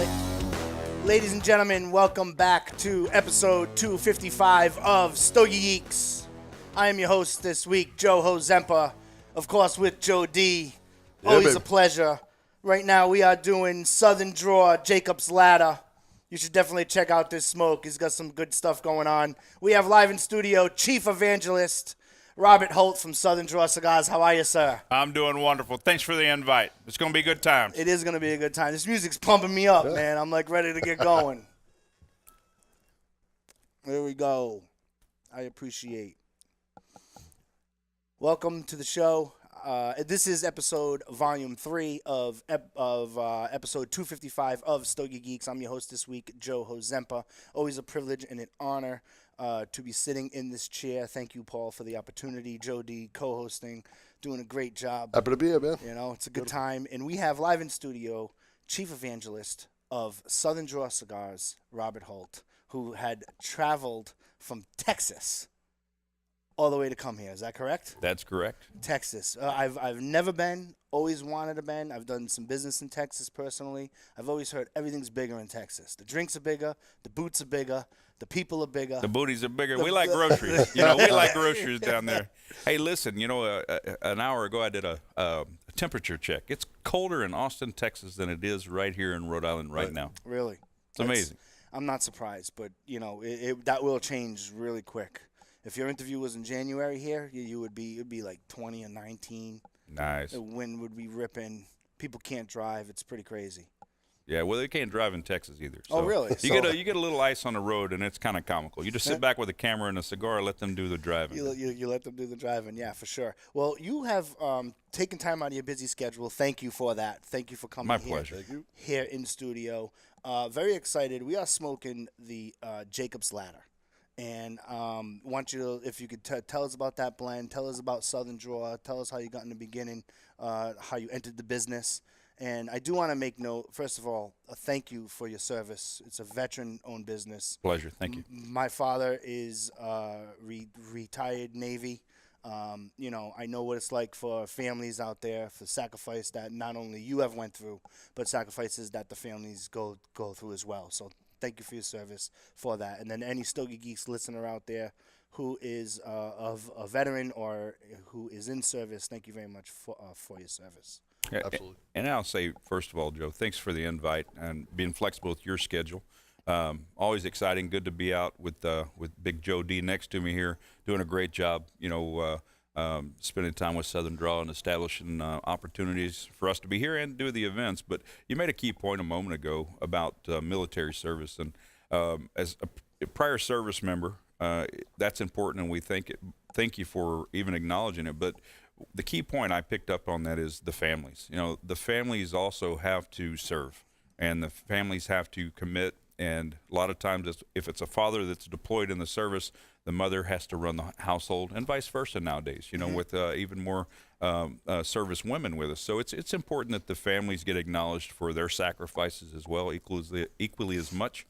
it. Ladies and gentlemen, welcome back to episode 255 of Stogie Geeks. I am your host this week, Joe Hozempa, of course with Joe D. Always a pleasure. Right now we are doing Southern Draw, Jacob's Ladder. You should definitely check out this smoke. He's got some good stuff going on. We have live in studio Chief Evangelist Robert Holt from Southern Draw Cigars. How are you, sir? I'm doing wonderful. Thanks for the invite. It's going to be a good time. It is going to be a good time. This music's pumping me up, man. I'm like ready to get going. There we go. I appreciate. Welcome to the show. This is volume 3 of episode 255 of Stogie Geeks. I'm your host this week, Joe Hozempa. Always a privilege and an honor to be sitting in this chair. Thank you, Paul, for the opportunity. Joe D, co-hosting, doing a great job. Happy to be here, man. You know, it's a good time. And we have live in studio Chief Evangelist of Southern Draw Cigars, Robert Holt, who had traveled from Texas all the way to come here. Is that correct? That's correct. Texas. I've never been, always wanted to been. I've done some business in Texas personally. I've always heard everything's bigger in Texas. The drinks are bigger, the boots are bigger, the people are bigger. The booties are bigger. We like groceries. We like groceries down there. Hey, listen, an hour ago I did a temperature check. It's colder in Austin, Texas than it is right here in Rhode Island right now. Really? It's amazing. I'm not surprised, but, that will change really quick. If your interview was in January here, it'd be like 20 and 19. Nice. The wind would be ripping. People can't drive. It's pretty crazy. Yeah, well, they can't drive in Texas either. So really? You get a little ice on the road, and it's kind of comical. You just sit back with a camera and a cigar, let them do the driving. You let them do the driving, yeah, for sure. Well, you have taken time out of your busy schedule. Thank you for that. Thank you for coming. My pleasure. Here in studio. Very excited. We are smoking the Jacob's Ladder. And want you to, if you could tell us about that blend, tell us about Southern Draw, tell us how you got in the beginning, how you entered the business. And I do want to make note, first of all, a thank you for your service. It's a veteran-owned business. Pleasure. Thank you. My father is retired Navy. I know what it's like for families out there, for sacrifice that not only you have went through, but sacrifices that the families go through as well. So thank you for your service for that. And then any Stogie Geeks listener out there who is of a veteran or who is in service, thank you very much for your service. Absolutely. And I'll say, first of all, Joe, thanks for the invite and being flexible with your schedule. Always exciting. Good to be out with Big Joe D next to me here, doing a great job, spending time with Southern Draw and establishing opportunities for us to be here and do the events. But you made a key point a moment ago about military service. And as a prior service member, that's important, and we thank you for even acknowledging it. But the key point I picked up on that is the families. The families also have to serve, and the families have to commit. And a lot of times, if it's a father that's deployed in the service, the mother has to run the household, and vice versa nowadays, with even more service women with us. So it's important that the families get acknowledged for their sacrifices as well, equally as much.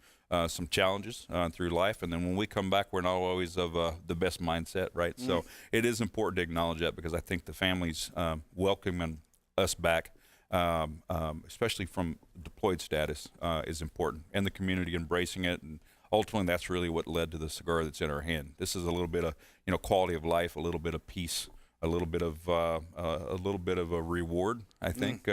Some challenges through life, and then when we come back, we're not always of the best mindset, right? So it is important to acknowledge that, because I think the families welcoming us back, especially from deployed status, is important, and the community embracing it, and ultimately that's really what led to the cigar that's in our hand. This is a little bit of quality of life, a little bit of peace, a little bit of a reward, I think.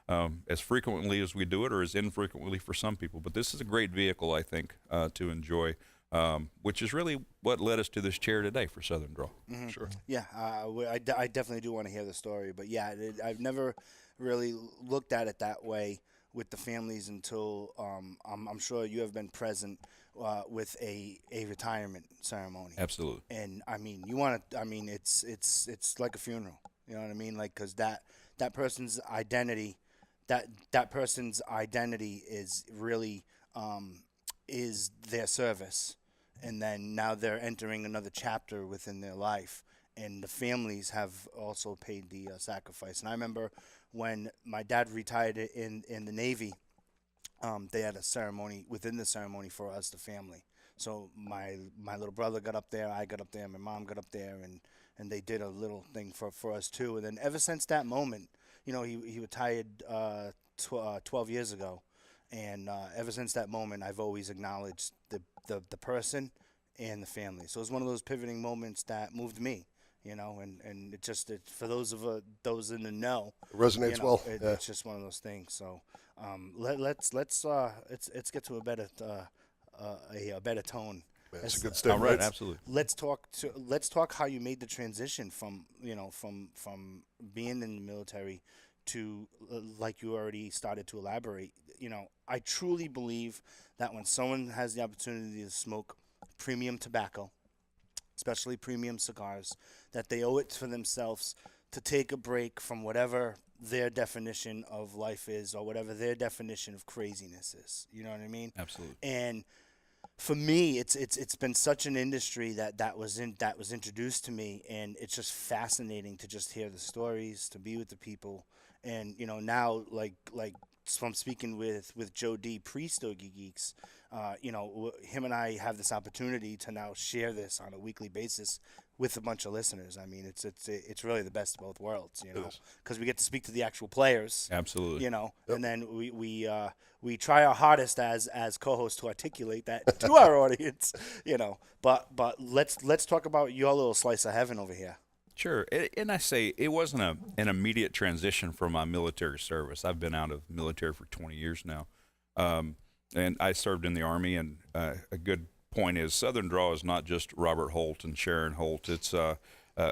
As frequently as we do it, or as infrequently for some people. But this is a great vehicle, I think, to enjoy, which is really what led us to this chair today for Southern Draw. Mm-hmm. Sure. Yeah, I definitely do want to hear the story. But, yeah, I've never really looked at it that way with the families until I'm sure you have been present with a retirement ceremony. Absolutely. And, it's like a funeral. You know what I mean? Like, because that person's identity – that person's identity is really is their service, and then now they're entering another chapter within their life, and the families have also paid the sacrifice. And I remember when my dad retired in the Navy, they had a ceremony within the ceremony for us, the family. So my little brother got up there, I got up there, my mom got up there, and they did a little thing for us too. And then ever since that moment, he retired 12 years ago, And ever since that moment, I've always acknowledged the person and the family. So it was one of those pivoting moments that moved me, and for those in the know, It resonates well. Yeah. it's just one of those things. So let's get to a better tone. It's a good All statement. right, absolutely. Let's talk how you made the transition from being in the military to like you already started to elaborate. I truly believe that when someone has the opportunity to smoke premium tobacco, especially premium cigars, that they owe it to themselves to take a break from whatever their definition of life is or whatever their definition of craziness is. You know what I mean? Absolutely. And for me, it's been such an industry that was introduced to me, and it's just fascinating to just hear the stories, to be with the people, and now like from speaking with Joe D pre Stogie Geeks, him and I have this opportunity to now share this on a weekly basis with a bunch of listeners. I mean, it's really the best of both worlds, because we get to speak to the actual players. Absolutely. And then we try our hardest as co-hosts to articulate that to our audience, But let's talk about your little slice of heaven over here. Sure. And I say it wasn't an immediate transition from my military service. I've been out of military for 20 years now. And I served in the Army, and a good point is Southern Draw is not just Robert Holt and Sharon Holt. It's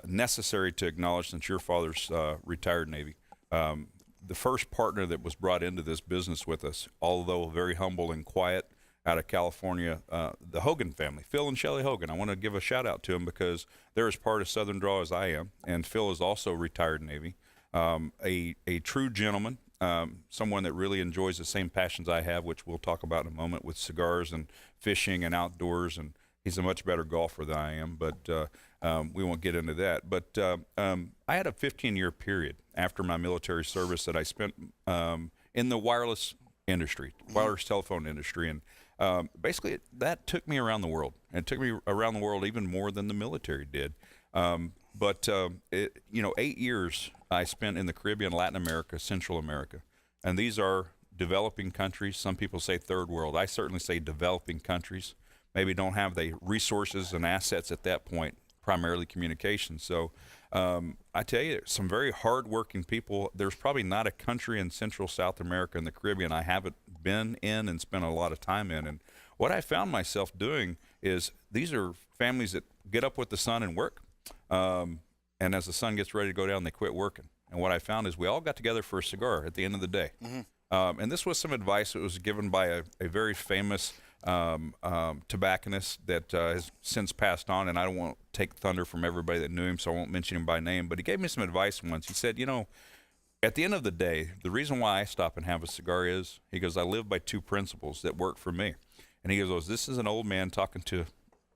necessary to acknowledge, since your father's retired Navy, the first partner that was brought into this business with us, although very humble and quiet, out of California, the Hogan family, Phil and Shelley Hogan. I want to give a shout out to them because they're as part of Southern Draw as I am, and Phil is also retired Navy, a true gentleman, someone that really enjoys the same passions I have, which we'll talk about in a moment, with cigars and fishing and outdoors, and he's a much better golfer than I am, but we won't get into that. But I had a 15-year period after my military service that I spent in the wireless industry, wireless telephone industry, and basically that took me around the world. It took me around the world even more than the military did. But 8 years I spent in the Caribbean, Latin America, Central America, and these are developing countries. Some people say third world. I certainly say developing countries. Maybe don't have the resources and assets at that point, primarily communication. So I tell you, some very hard-working people. There's probably not a country in Central South America and the Caribbean I haven't been in and spent a lot of time in. And what I found myself doing is these are families that get up with the sun and work. And as the sun gets ready to go down, they quit working. And what I found is we all got together for a cigar at the end of the day. And this was some advice that was given by a very famous tobacconist that has since passed on, and I don't want to take thunder from everybody that knew him, so I won't mention him by name, but he gave me some advice once. He said, at the end of the day, the reason why I stop and have a cigar is, he goes, I live by two principles that work for me. And he goes, this is an old man talking to,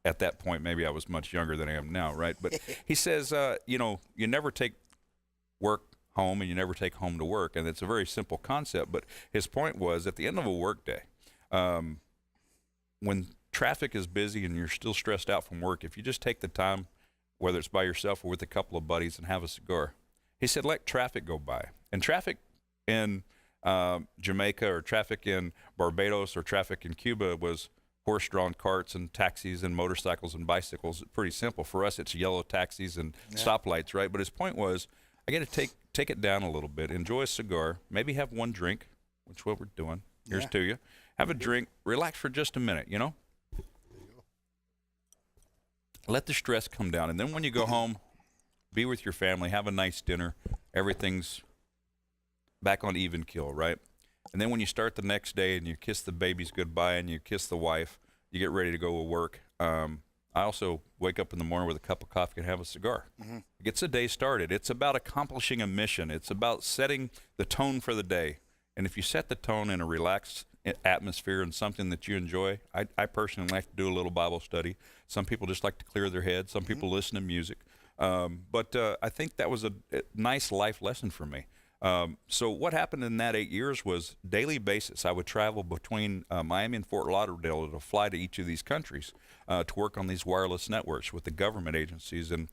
at that point, maybe I was much younger than I am now, right? But he says, you never take work home and you never take home to work, and it's a very simple concept, but his point was, at the end of a work day, when traffic is busy and you're still stressed out from work, if you just take the time, whether it's by yourself or with a couple of buddies, and have a cigar, he said, let traffic go by. And traffic in Jamaica or traffic in Barbados or traffic in Cuba was horse-drawn carts and taxis and motorcycles and bicycles. Pretty simple. For us, it's yellow taxis and stoplights, right? But his point was, I got to take it down a little bit, enjoy a cigar, maybe have one drink, which is what we're doing. Here's to you. Have a drink, relax for just a minute, Let the stress come down. And then when you go home, be with your family, have a nice dinner. Everything's back on even keel, right? And then when you start the next day and you kiss the babies goodbye and you kiss the wife, you get ready to go to work. I also wake up in the morning with a cup of coffee and have a cigar. It gets the day started. It's about accomplishing a mission. It's about setting the tone for the day. And if you set the tone in a relaxed atmosphere and something that you enjoy, I personally like to do a little Bible study. Some people just like to clear their head. Some people listen to music. But I think that was a nice life lesson for me. So what happened in that 8 years was daily basis. I would travel between Miami and Fort Lauderdale to fly to each of these countries to work on these wireless networks with the government agencies. And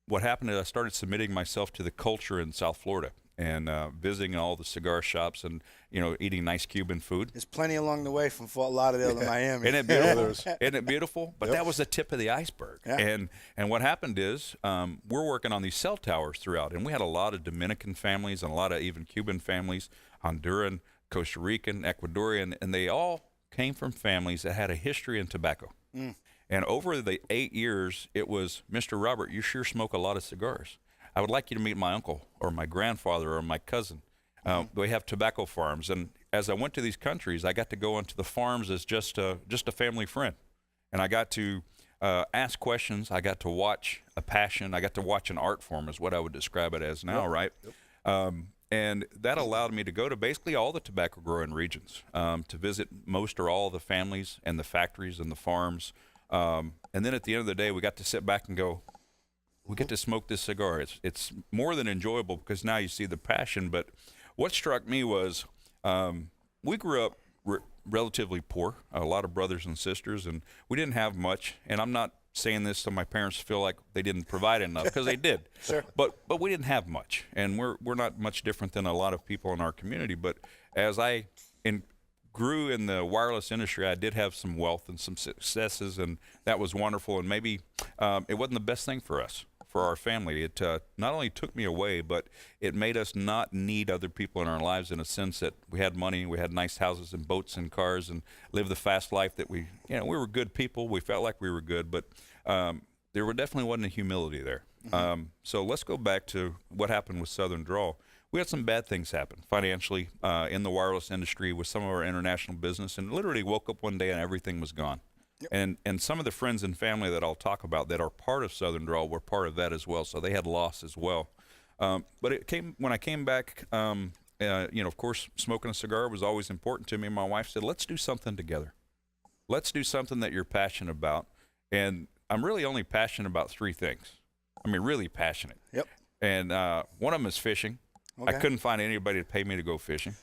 what happened is I started submitting myself to the culture in South Florida. and visiting all the cigar shops and eating nice Cuban food. There's plenty along the way from Fort Lauderdale to Miami. Isn't it beautiful? Isn't it beautiful? But Yep. that was the tip of the iceberg. Yeah. And what happened is we're working on these cell towers throughout, and we had a lot of Dominican families and a lot of even Cuban families, Honduran, Costa Rican, Ecuadorian, and they all came from families that had a history in tobacco. And over the 8 years, it was, Mr. Robert, you sure smoke a lot of cigars. I would like you to meet my uncle or my grandfather or my cousin. They have tobacco farms. And as I went to these countries, I got to go into the farms as just a family friend. And I got to ask questions. I got to watch a passion. I got to watch an art form is what I would describe it as now, right? And that allowed me to go to basically all the tobacco growing regions, to visit most or all of the families and the factories and the farms. And then at the end of the day, we got to sit back and go, we get to smoke this cigar. It's more than enjoyable because now you see the passion. But what struck me was we grew up relatively poor, a lot of brothers and sisters, and we didn't have much. And I'm not saying this so my parents feel like they didn't provide enough, because they did. Sure. But we didn't have much, and we're not much different than a lot of people in our community. But as I grew in the wireless industry, I did have some wealth and some successes, and that was wonderful. And maybe it wasn't the best thing for us, for our family. It not only took me away, but it made us not need other people in our lives, in a sense that we had money, we had nice houses and boats and cars, and lived the fast life that we were good people. We felt like we were good, but there definitely wasn't a humility there. So let's go back to what happened with Southern Draw. We had some bad things happen financially in the wireless industry with some of our international business, and literally woke up one day and everything was gone. Yep. And some of the friends and family that I'll talk about that are part of Southern Draw were part of that as well, so they had loss as well. But when I came back, of course, smoking a cigar was always important to me. My wife said, let's do something together. Let's do something that you're passionate about. And I'm really only passionate about 3 things. I mean, really passionate. Yep. And one of them is fishing. Okay. I couldn't find anybody to pay me to go fishing.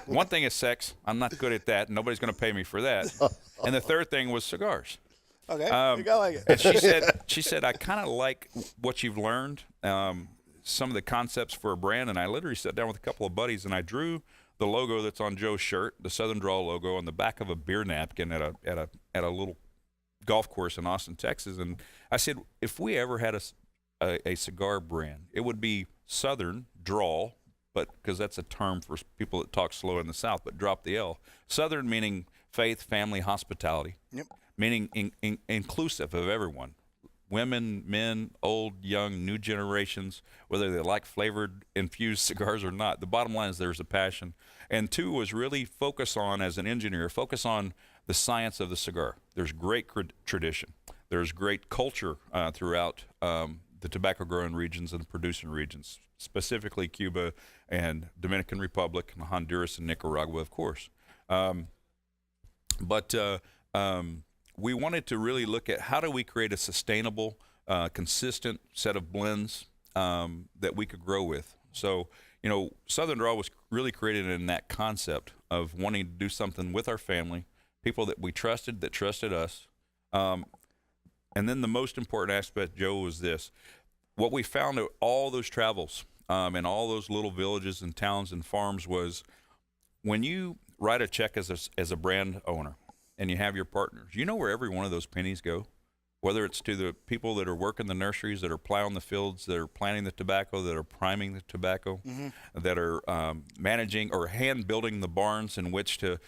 One thing is sex. I'm not good at that. Nobody's going to pay me for that. And the third thing was cigars. Okay, you got like it. And she said, I kind of like what you've learned, some of the concepts for a brand. And I literally sat down with a couple of buddies and I drew the logo that's on Joe's shirt, the Southern Draw logo, on the back of a beer napkin at a little golf course in Austin, Texas. And I said, if we ever had a cigar brand, it would be Southern Draw, but because that's a term for people that talk slow in the South, but drop the L. Southern meaning faith, family, hospitality. Yep. Meaning inclusive of everyone. Women, men, old, young, new generations, whether they like flavored infused cigars or not. The bottom line is there's a passion. And 2 was really focus on, as an engineer, focus on the science of the cigar. There's great tradition. There's great culture throughout the tobacco growing regions and the producing regions, specifically Cuba and Dominican Republic and Honduras and Nicaragua, of course. But we wanted to really look at how do we create a sustainable, consistent set of blends that we could grow with. So, Southern Draw was really created in that concept of wanting to do something with our family, people that we trusted, that trusted us. And then the most important aspect, Joe, was this. What we found at all those travels and all those little villages and towns and farms was when you write a check as a brand owner and you have your partners, you know where every one of those pennies go, whether it's to the people that are working the nurseries, that are plowing the fields, that are planting the tobacco, that are priming the tobacco, that are managing or hand building the barns in which to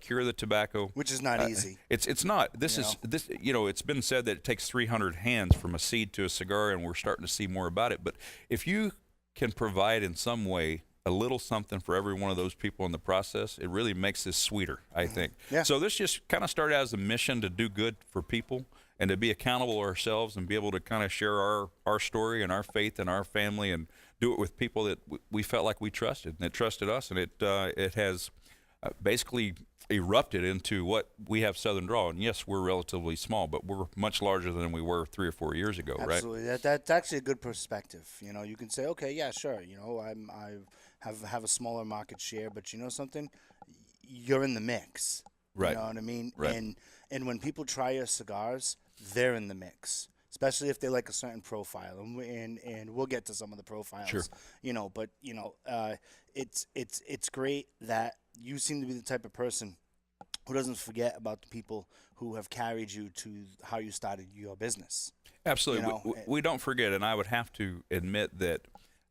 cure the tobacco. Which is not easy. It's not. This is it's been said that it takes 300 hands from a seed to a cigar, and we're starting to see more about it. But if you can provide in some way a little something for every one of those people in the process, it really makes this sweeter, I think. Yeah. So this just kind of started as a mission to do good for people and to be accountable ourselves and be able to kind of share our story and our faith and our family and do it with people that we felt like we trusted and that trusted us. And it has basically erupted into what we have Southern Draw. And yes, we're relatively small, but we're much larger than we were 3 or 4 years ago, right? Absolutely. That's actually a good perspective. You can say, okay, yeah, sure. I have a smaller market share, but you know something? You're in the mix. Right. You know what I mean? Right. And when people try your cigars, they're in the mix. especially if they like a certain profile, and we'll get to some of the profiles. Sure. But it's great that you seem to be the type of person who doesn't forget about the people who have carried you to how you started your business. Absolutely. We don't forget, and I would have to admit that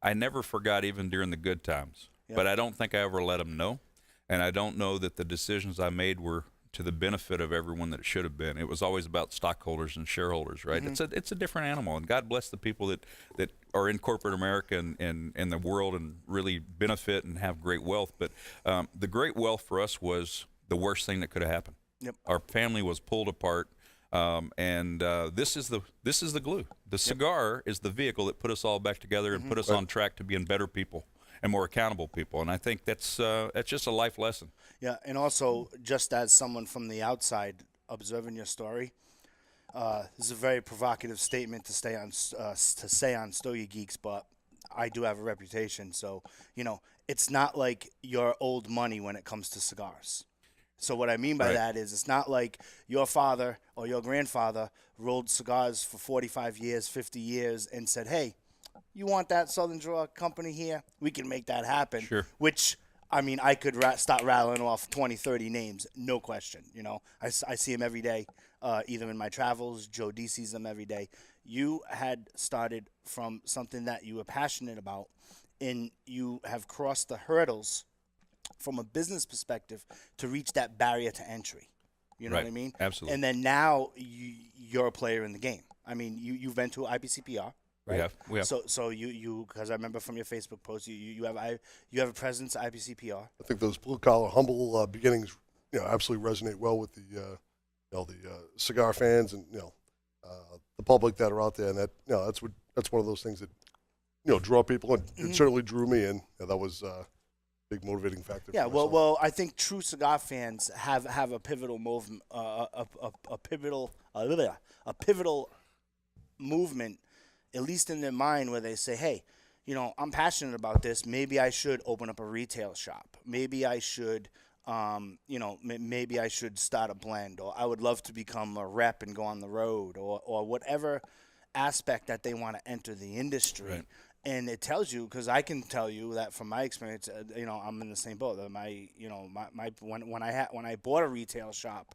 I never forgot even during the good times. Yep. But I don't think I ever let them know, and I don't know that the decisions I made were to the benefit of everyone that it should have been. It was always about stockholders and shareholders, right? It's a different animal, and God bless the people that are in corporate America and the world and really benefit and have great wealth. But the great wealth for us was the worst thing that could have happened. Yep. Our family was pulled apart. And this is the glue. The cigar is the vehicle that put us all back together and put us on track to being better people and more accountable people. And I think that's just a life lesson. Yeah, and also just as someone from the outside observing your story, this is a very provocative statement to say on Stogie Geeks, but I do have a reputation, so it's not like your old money when it comes to cigars. So what I mean by that is it's not like your father or your grandfather rolled cigars for 45 years, 50 years, and said, hey, you want that Southern Draw company here? We can make that happen. Sure. Which, I mean, I could start rattling off 20, 30 names, no question. I see them every day, either in my travels. Joe D sees them every day. You had started from something that you were passionate about, and you have crossed the hurdles from a business perspective to reach that barrier to entry. You know what I mean? Absolutely. And then now you're a player in the game. I mean, you've been to IPCPR, right? We have. So you because I remember from your Facebook post, you have a presence at IPCPR. I think those blue collar, humble beginnings, absolutely resonate well with the cigar fans and the public that are out there, and that's one of those things that draw people, and it certainly drew me in. That was big motivating factor. Yeah, for myself. well, I think true cigar fans have a pivotal movement, a pivotal movement, at least in their mind, where they say, hey, I'm passionate about this. Maybe I should open up a retail shop. Maybe I should, maybe I should start a blend, or I would love to become a rep and go on the road, or whatever aspect that they want to enter the industry. Right. And it tells you, because I can tell you that from my experience, I'm in the same boat. When I bought a retail shop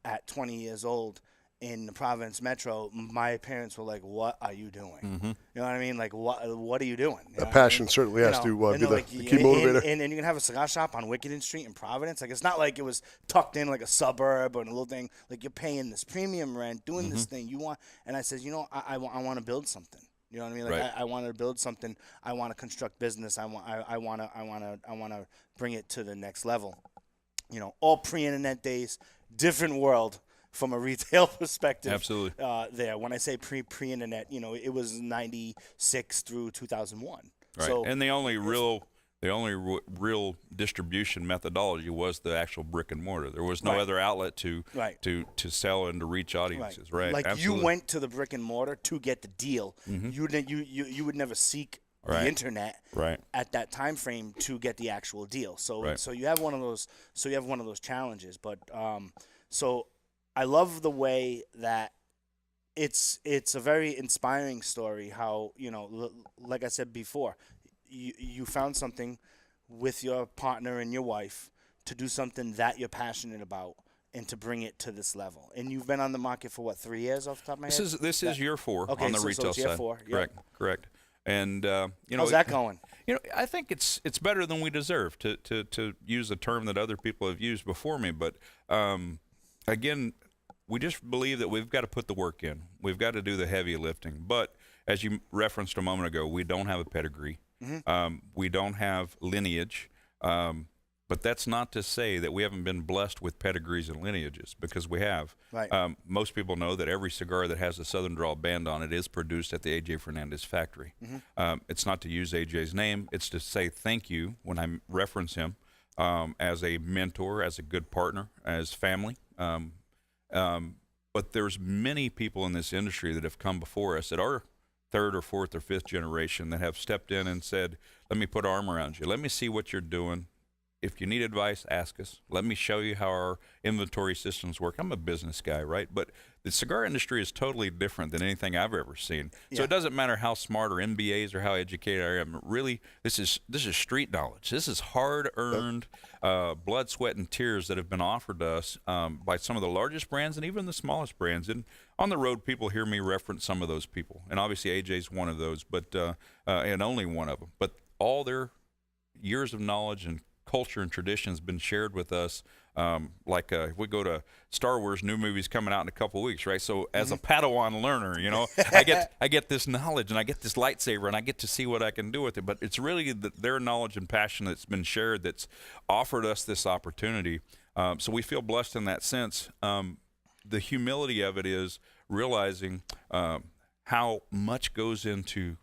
at 20 years old in the Providence Metro, my parents were like, "What are you doing?" Mm-hmm. You know what I mean? Like, what are you doing? That passion certainly has to be the key motivator. And you can have a cigar shop on Wickeden Street in Providence. Like, it's not like it was tucked in like a suburb or a little thing. Like, you're paying this premium rent, doing this thing you want. And I said, I want to build something. You know what I mean? Like Right. I want to build something. I want to construct business. I want to bring it to the next level. All pre-internet days, different world from a retail perspective. Absolutely. There, when I say pre-internet, it was 96 through 2001. Right. So, and the only real distribution methodology was the actual brick and mortar. There was no Right. other outlet to Right. sell and to reach audiences. Right. Like Absolutely. you went to the brick and mortar to get the deal. You would never seek Right. the internet Right. at that time frame to get the actual deal. So Right. so you have one of those challenges. But so I love the way that it's a very inspiring story. How like I said before, you found something with your partner and your wife to do something that you're passionate about and to bring it to this level. And you've been on the market for what, 3 years off the top of my head? This is year 4 Okay, on the so retail it's year side. 4, yeah. Correct. And How's that going? I think it's better than we deserve, to use a term that other people have used before me. But again, we just believe that we've got to put the work in. We've got to do the heavy lifting. But as you referenced a moment ago, we don't have a pedigree. We don't have lineage. But that's not to say that we haven't been blessed with pedigrees and lineages, because we have. Right. Most people know that every cigar that has a Southern Draw band on it is produced at the A.J. Fernandez factory. It's not to use A.J.'s name. It's to say thank you when I reference him as a mentor, as a good partner, as family. But there's many people in this industry that have come before us that are third or fourth or fifth generation that have stepped in and said, let me put arm around you. Let me see what you're doing. if you need advice, ask us. Let me show you how our inventory systems work. I'm a business guy, right? But the cigar industry is totally different than anything I've ever seen. So it doesn't matter how smart or MBAs or how educated I am. Really, this is street knowledge. This is hard-earned blood, sweat, and tears that have been offered to us by some of the largest brands and even the smallest brands. And on the road, people hear me reference some of those people. And obviously, AJ's one of those, but and only one of them. But all their years of knowledge and culture and tradition has been shared with us. If we go to Star Wars, new movies coming out in a couple of weeks, right? So as a Padawan learner, I get this knowledge and I get this lightsaber and I get to see what I can do with it. But it's really their knowledge and passion that's been shared that's offered us this opportunity. So we feel blessed in that sense. The humility of it is realizing how much goes into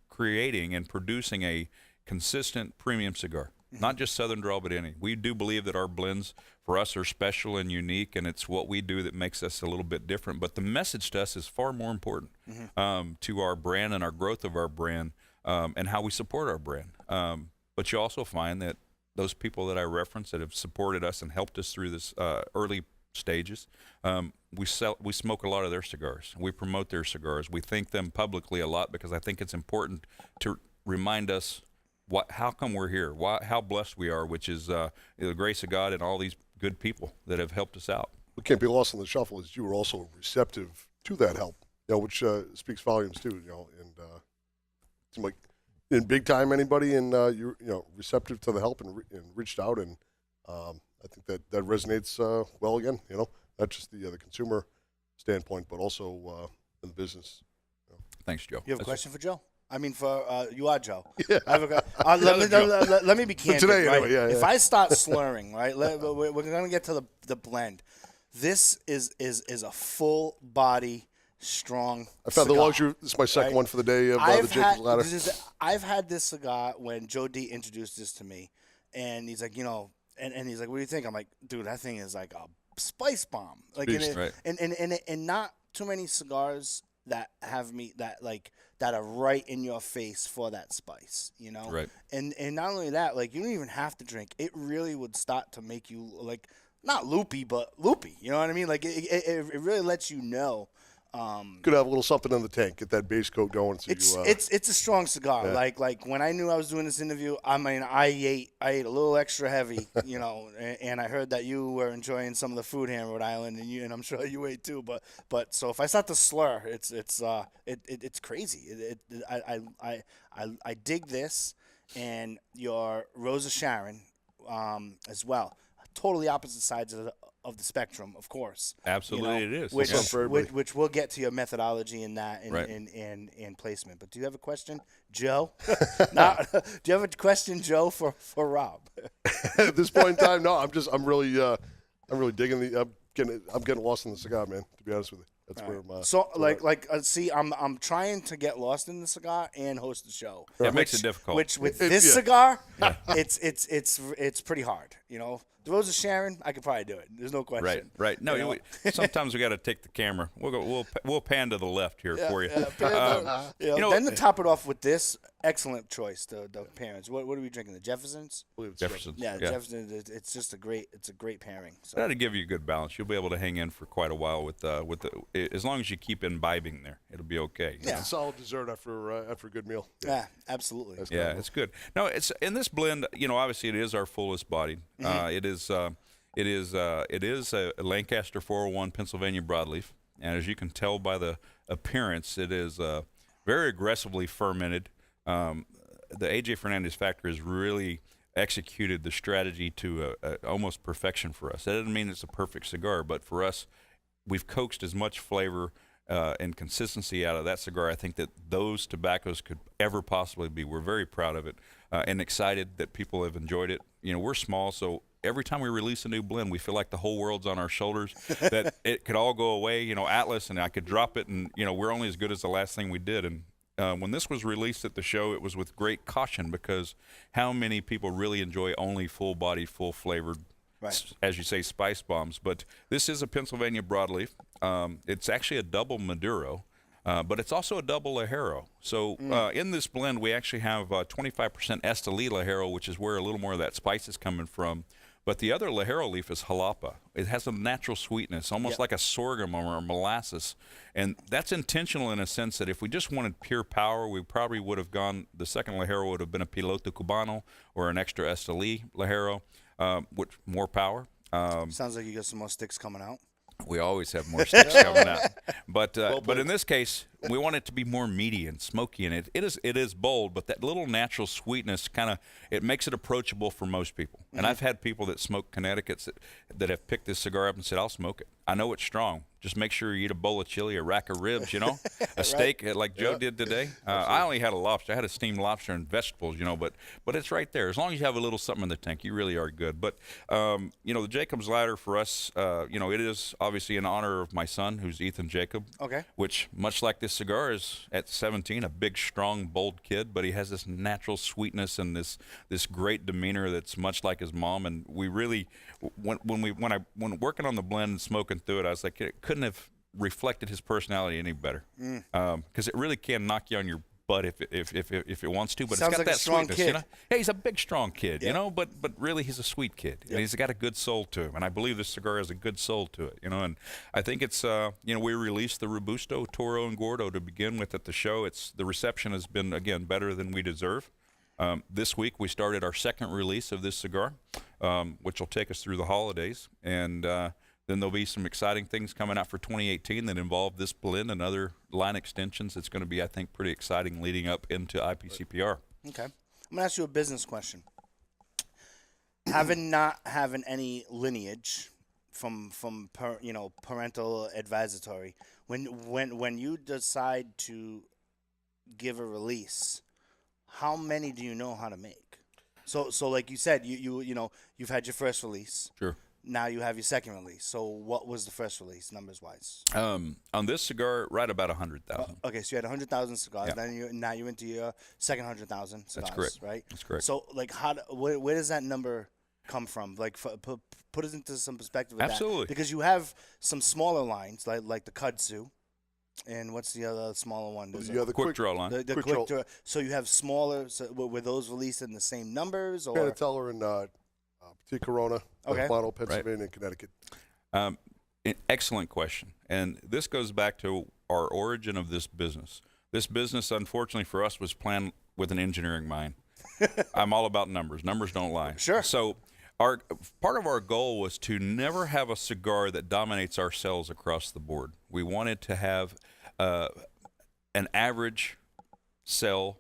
creating and producing a consistent premium cigar. Not just Southern Draw, but any. We do believe that our blends for us are special and unique, and it's what we do that makes us a little bit different. But the message to us is far more important to our brand and our growth of our brand and how we support our brand. But you also find that those people that I referenced that have supported us and helped us through this early stages, we smoke a lot of their cigars. We promote their cigars. We thank them publicly a lot because I think it's important to remind us how come we're here, how blessed we are, which is the grace of God and all these good people that have helped us out. What can't be lost in the shuffle is you were also receptive to that help, which speaks volumes too. And it seemed like in big time anybody, and you're receptive to the help and reached out, and I think that resonates well again. Not just the consumer standpoint, but also in the business. Thanks, Joe. You have a question for Joe? I mean, you are Joe. Yeah. Let me be candid. Today, right? anyway, yeah. If I start slurring, right, we're going to get to the blend. This is a full body, strong. I've had the cigar, luxury. This is my second right? one for the day of the Jacob's Ladder. I've had this cigar when Joe D introduced this to me, and he's like, and he's like, what do you think? I'm like, dude, that thing is like a spice bomb. Like, Right. and not too many cigars that have that are right in your face for that spice, Right. And not only that, like, you don't even have to drink. It really would start to make you like not loopy, but loopy. You know what I mean? Like it really lets you know. Could have a little something in the tank, get that base coat going. So it's a strong cigar. Yeah. Like when I knew I was doing this interview, I mean, I ate a little extra heavy, and I heard that you were enjoying some of the food here in Rhode Island, and I'm sure you ate too. But so if I start to slur, it's crazy. I dig this, and your Rosa Sharon, as well. Totally opposite sides of the spectrum, of course. Absolutely, it is. Which we'll get to your methodology in that Right. and placement. But do you have a question, Joe? Do you have a question, Joe, for Rob? At this point in time, no. I'm really digging I'm getting lost in the cigar, man. To be honest with you, that's where I'm. See, I'm trying to get lost in the cigar and host the show. It makes it difficult. Which with this cigar, it's pretty hard. The Rosa Sharon, I could probably do it. There's no question. Right. No, sometimes we got to take the camera. We'll pan to the left here for you. Then to top it off with this excellent choice, the pairings. What are we drinking? The Jeffersons. Jeffersons. Yeah, Jeffersons. It's just a great pairing. So. That'll give you a good balance. You'll be able to hang in for quite a while with as long as you keep imbibing there, it'll be okay. Yeah, it's a solid dessert after a good meal. Yeah, absolutely. It's good. No, it's in this blend. Obviously it is our fullest bodied. It is a Lancaster 401 Pennsylvania broadleaf, and as you can tell by the appearance, it is very aggressively fermented. The AJ Fernandez factory has really executed the strategy to almost perfection for us. That doesn't mean it's a perfect cigar, but for us, we've coaxed as much flavor and consistency out of that cigar I think that those tobaccos could ever possibly be. We're very proud of it and excited that people have enjoyed it. We're small, so every time we release a new blend, we feel like the whole world's on our shoulders, that it could all go away, Atlas, and I could drop it, and, we're only as good as the last thing we did. And when this was released at the show, it was with great caution because how many people really enjoy only full-bodied, full-flavored, right, as you say, spice bombs. But this is a Pennsylvania broadleaf. It's actually a double Maduro. but it's also a double Lajero. So in this blend, we actually have 25% Esteli Lajero, which is where a little more of that spice is coming from. But the other Lajero leaf is jalapa. It has a natural sweetness, almost like a sorghum or a molasses. And that's intentional in a sense that if we just wanted pure power, we probably would have gone, the second Lajero would have been a Piloto Cubano or an extra Esteli Lajero, with more power. Sounds like you got some more sticks coming out. We always have more sticks coming out, but in this case, we want it to be more meaty and smoky, and it is bold, but that little natural sweetness it makes it approachable for most people. And I've had people that smoke Connecticut's that have picked this cigar up and said, "I'll smoke it. I know it's strong. Just make sure you eat a bowl of chili, a rack of ribs, a steak like Joe did today." I only had a lobster. I had a steamed lobster and vegetables, but it's right there. As long as you have a little something in the tank, you really are good. But the Jacob's Ladder for us, it is obviously in honor of my son, who's Ethan Jacob. Okay. Which, much like this cigar, is at 17 a big, strong, bold kid, but he has this natural sweetness and this great demeanor that's much like his mom. And we really, when working on the blend and smoking through it, I was like, it couldn't have reflected his personality any better, because it really can knock you on your butt if it wants to, but Sounds it's got like that a strong sweetness. kid. Hey, he's a big, strong kid, but really he's a sweet kid, and he's got a good soul to him, and I believe this cigar has a good soul to it, and I think it's we released the Robusto, Toro, and Gordo to begin with at the show. The reception has been, again, better than we deserve. This week we started our second release of this cigar, which will take us through the holidays, and then there'll be some exciting things coming out for 2018 that involve this blend and other line extensions. It's going to be, I think, pretty exciting leading up into IPCPR. Okay. I'm going to ask you a business question. Not having any lineage from parental advisory, when you decide to give a release, how many do you know how to make? So like you said, you've had your first release. Sure. Now you have your second release. So what was the first release, numbers-wise? On this cigar, right about 100,000. Okay, so you had 100,000 cigars. Yeah. Then now you're into your second 100,000 cigars. That's correct. Right? That's correct. So like, where does that number come from? Like, put us into some perspective. Of Absolutely. that. Because you have some smaller lines, like the kudzu, and what's the other smaller one? The quick draw line. The quick draw. So you have smaller. So were those released in the same numbers, or? Panatella and Petit Corona, Okay. Mono, Pennsylvania, and Connecticut. Excellent question. And this goes back to our origin of this business. This business, unfortunately for us, was planned with an engineering mind. I'm all about numbers. Numbers don't lie. Sure. So part of our goal was to never have a cigar that dominates our sales across the board. We wanted to have an average sell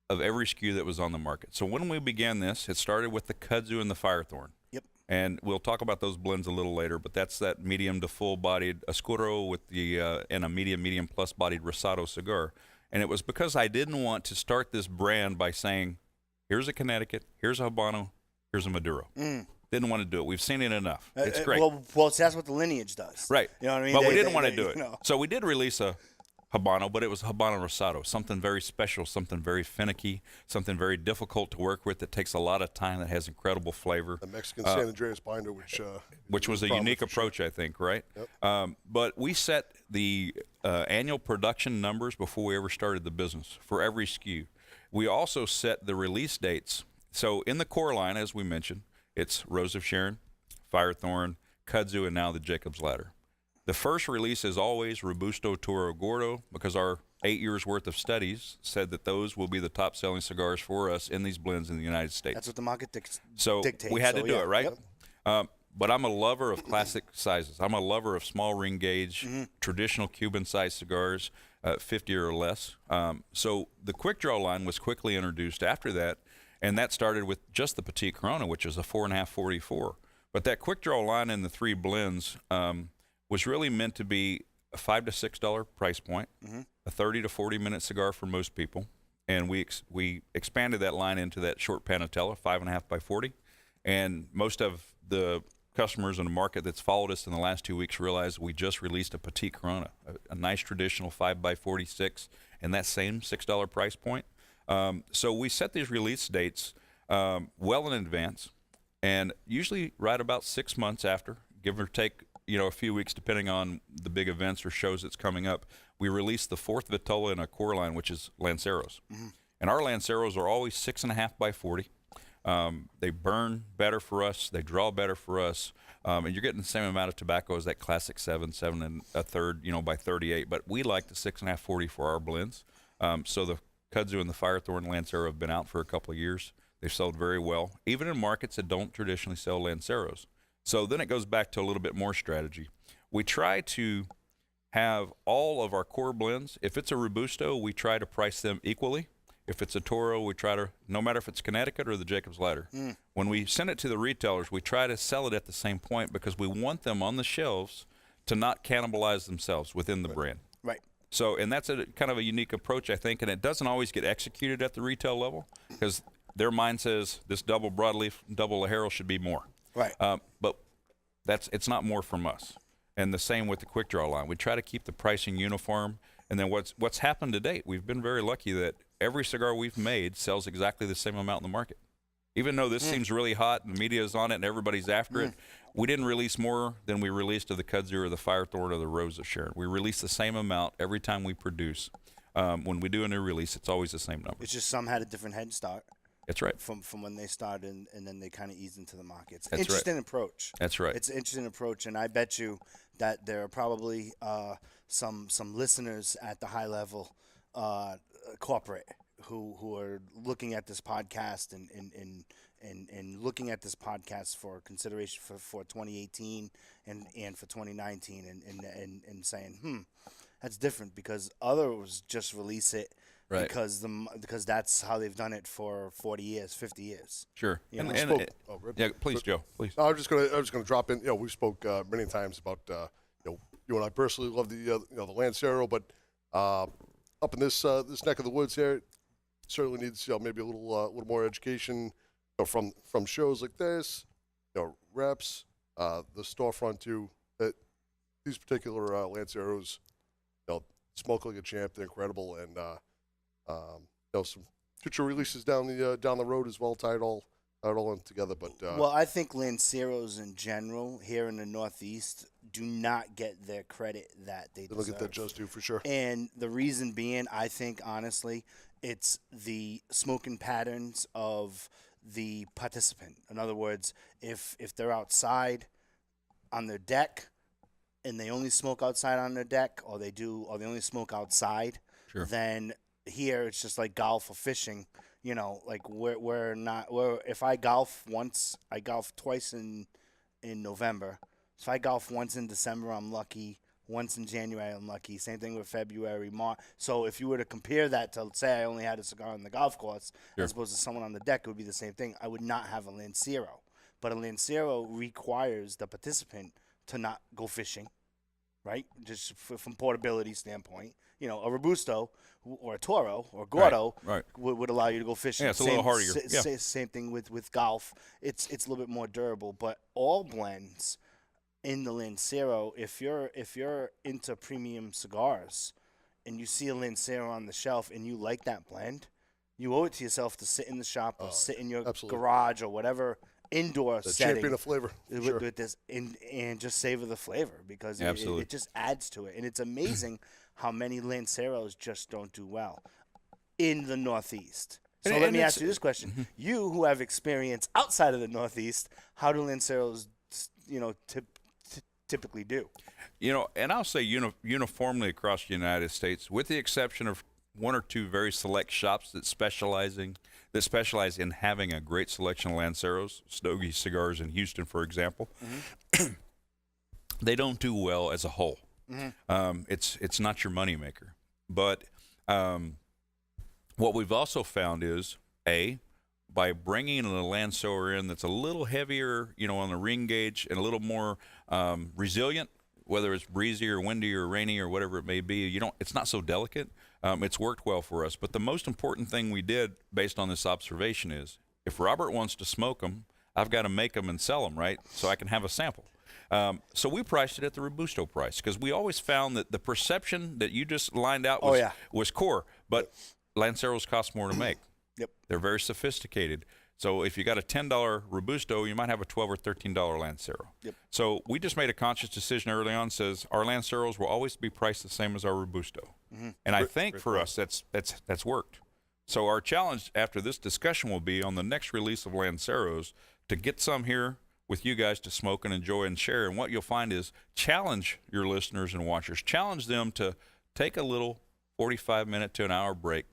of every SKU that was on the market. So when we began this, it started with the kudzu and the firethorn. Yep. And we'll talk about those blends a little later, but that's that medium to full-bodied Oscuro with the and a medium plus bodied Rosado cigar. And it was because I didn't want to start this brand by saying, here's a Connecticut, here's a Habano, here's a Maduro. Didn't want to do it. We've seen it enough. It's great. Well, see, that's what the lineage does. Right. You know what I mean? But we didn't want to do it. You know. So we did release a Habano, but it was Habano Rosado, something very special, something very finicky, something very difficult to work with that takes a lot of time, that has incredible flavor. The Mexican San Andreas binder, which was a unique approach, I think, right? Yep. But we set the annual production numbers before we ever started the business for every SKU. We also set the release dates. So in the core line, as we mentioned, it's Rose of Sharon, Firethorn, Kudzu, and now the Jacob's Ladder. The first release is always Robusto, Toro, Gordo, because our 8 years' worth of studies said that those will be the top-selling cigars for us in these blends in the United States. That's what the market dictates. We had to do it, right? Yep. But I'm a lover of classic sizes. I'm a lover of small ring gauge, traditional Cuban-sized cigars, 50 or less. So the quick draw line was quickly introduced after that, and that started with just the Petit Corona, which is a 4.5 44. But that quick draw line in the three blends was really meant to be a $5 to $6 price point, a 30 to 40 minute cigar for most people, and we expanded that line into that short Panatella, 5.5 by 40, and most of the customers in the market that's followed us in the last 2 weeks realize we just released a Petit Corona, a nice traditional 5 by 46, and that same $6 price point. So we set these release dates well in advance, and usually right about 6 months after, give or take a few weeks, depending on the big events or shows that's coming up, we release the 4th Vitola in a core line, which is Lanceros. And our Lanceros are always 6.5 by 40. They burn better for us. They draw better for us. And you're getting the same amount of tobacco as that classic 7 and a third, by 38. But we like the 6.5 40 for our blends. So the Kudzu and the Firethorn Lancero have been out for a couple of years. They've sold very well, even in markets that don't traditionally sell Lanceros. So then it goes back to a little bit more strategy. We try to have all of our core blends. If it's a Robusto, we try to price them equally. If it's a Toro, we try to, no matter if it's Connecticut or the Jacob's Ladder. When we send it to the retailers, we try to sell it at the same point because we want them on the shelves to not cannibalize themselves within the brand. Right. So, and that's a kind of a unique approach, I think, and it doesn't always get executed at the retail level because their mind says this double broadleaf, double Lajero should be more. Right. But it's not more from us. And the same with the quick draw line. We try to keep the pricing uniform. And then what's happened to date, we've been very lucky that every cigar we've made sells exactly the same amount in the market. Even though this seems really hot and the media is on it and everybody's after it, we didn't release more than we released of the Kudzu or the Firethorn or the Rose of Sharon. We release the same amount every time we produce. When we do a new release, it's always the same number. It's just some had a different head start. That's right. From when they started, and then they kind of eased into the markets. That's interesting approach. That's right. It's an interesting approach, and I bet you that there are probably some listeners at the high level corporate who are looking at this podcast and looking at this podcast for consideration for 2018 and for 2019 and saying, that's different because others just release it. Right. Because that's how they've done it for 40 years, 50 years. Sure. You know? Yeah, please, Joe. Please. No, I was just gonna drop in. We spoke many times about you and I personally love the the Lancero, but up in this neck of the woods here, it certainly needs maybe a little more education from shows like this, reps, the storefront too. That these particular Lanceros, smoke like a champ. They're incredible, and some future releases down the road as well. Tie it all in together. But well, I think Lanceros in general here in the Northeast do not get their credit that they deserve. Look at that, just do for sure. And the reason being, I think honestly, it's the smoking patterns of the participant. In other words, if they're outside on their deck and they only smoke outside on their deck, or they only smoke outside, Sure. then here it's just like golf or fishing. Like if I golf once, I golf twice in November. If I golf once in December, I'm lucky. Once in January, I'm lucky. Same thing with February, March. So if you were to compare that to, say, I only had a cigar on the golf course, Sure. as opposed to someone on the deck, it would be the same thing. I would not have a Lancero. But a Lancero requires the participant to not go fishing, right? Just from portability standpoint. A Robusto or a Toro or Gordo Right. would allow you to go fishing. Yeah, it's a little harder. Same thing with golf. It's a little bit more durable. But all blends in the Lancero, if you're into premium cigars and you see a Lancero on the shelf and you like that blend, you owe it to yourself to sit in the shop or sit in your absolutely. garage or whatever indoor The setting champion of flavor. Sure. with this and just savor the flavor because Absolutely. it just adds to it. And it's amazing how many Lanceros just don't do well in the Northeast. So let me ask you this question. You who have experience outside of the Northeast, how do Lanceros, typically do? And I'll say uniformly across the United States, with the exception of one or two very select shops that specialize in having a great selection of Lanceros, Stogie Cigars in Houston, for example, they don't do well as a whole. It's not your moneymaker. But what we've also found is, by bringing a Lancero in that's a little heavier, on the ring gauge and a little more resilient, whether it's breezy or windy or rainy or whatever it may be, it's not so delicate. It's worked well for us. But the most important thing we did based on this observation is, if Robert wants to smoke them, I've got to make them and sell them, right? So I can have a sample. So we priced it at the Robusto price because we always found that the perception that you just lined out was core, but Lanceros cost more to make. Yep. They're very sophisticated. So if you got a $10 Robusto, you might have a $12 or $13 Lancero. Yep. So we just made a conscious decision early on. Says our Lanceros will always be priced the same as our Robusto, and I think for us that's worked. So our challenge after this discussion will be on the next release of Lanceros to get some here with you guys to smoke and enjoy and share. And what you'll find is challenge your listeners and watchers, challenge them to take a little 45-minute to an hour break,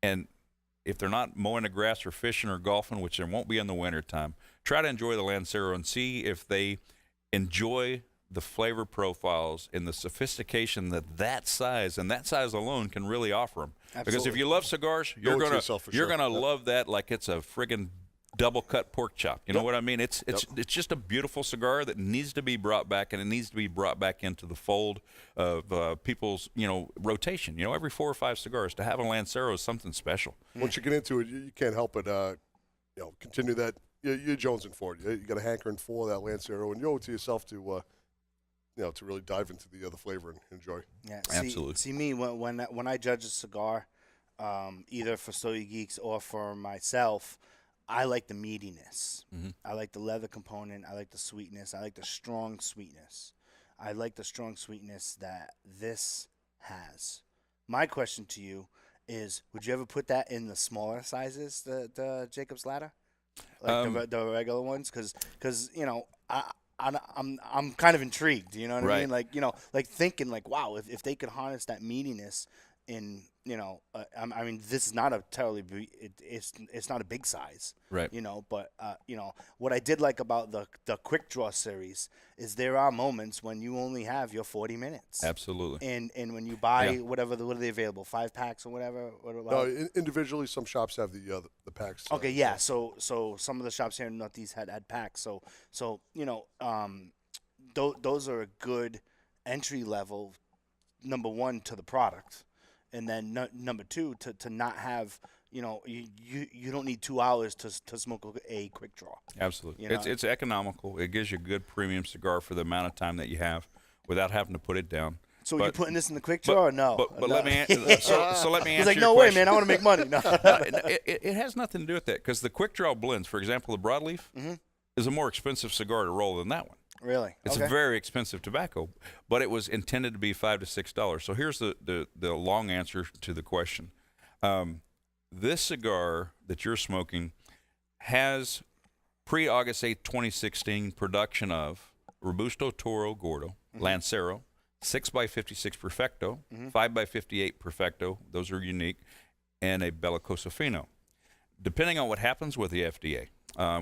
and if they're not mowing the grass or fishing or golfing, which there won't be in the wintertime, try to enjoy the Lancero and see if they enjoy the flavor profiles and the sophistication that size and that size alone can really offer them. Absolutely. Because if you love cigars, you're gonna love that like it's a friggin' double cut pork chop. You know what I mean? It's just a beautiful cigar that needs to be brought back, and it needs to be brought back into the fold of people's rotation. Every 4 or 5 cigars to have a Lancero is something special. Once you get into it, you can't help but continue that. You're jonesing for it. You got a hankering for that Lancero, and you owe it to yourself to to really dive into the flavor and enjoy. Yeah, absolutely. See me when I judge a cigar, either for Stogie Geeks or for myself, I like the meatiness. I like the leather component. I like the sweetness. I like the strong sweetness. I like the strong sweetness that this has. My question to you is, would you ever put that in the smaller sizes, the Jacob's Ladder? Like the regular ones? Because I'm kind of intrigued. You know what I mean? Like thinking like, wow, if they could harness that meatiness in I mean, this is not a terribly it's not a big size, right? But what I did like about the quick draw series is there are moments when you only have your 40 minutes. Absolutely. And when you buy what are they available, 5 packs or whatever? No, individually, some shops have the packs. Okay, yeah. So some of the shops here in Northeast had packs. So those are a good entry level. Number one, to the product. And then number 2, to not have, you don't need 2 hours to smoke a quick draw. Absolutely. It's economical. It gives you a good premium cigar for the amount of time that you have without having to put it down. So you're putting this in the quick draw or no? But no. let me so let me answer He's like, your no question. way, man. I want to make money. No. It has nothing to do with that, because the quick draw blends, for example, the broadleaf, is a more expensive cigar to roll than that one. Really? It's okay. a very expensive tobacco, but it was intended to be $5 to $6. So here's the long answer to the question. This cigar that you're smoking has pre-August 8, 2016 production of Robusto Toro Gordo, Lancero, 6x56 Perfecto, 5x58 Perfecto, those are unique, and a Bellicoso Fino. Depending on what happens with the FDA,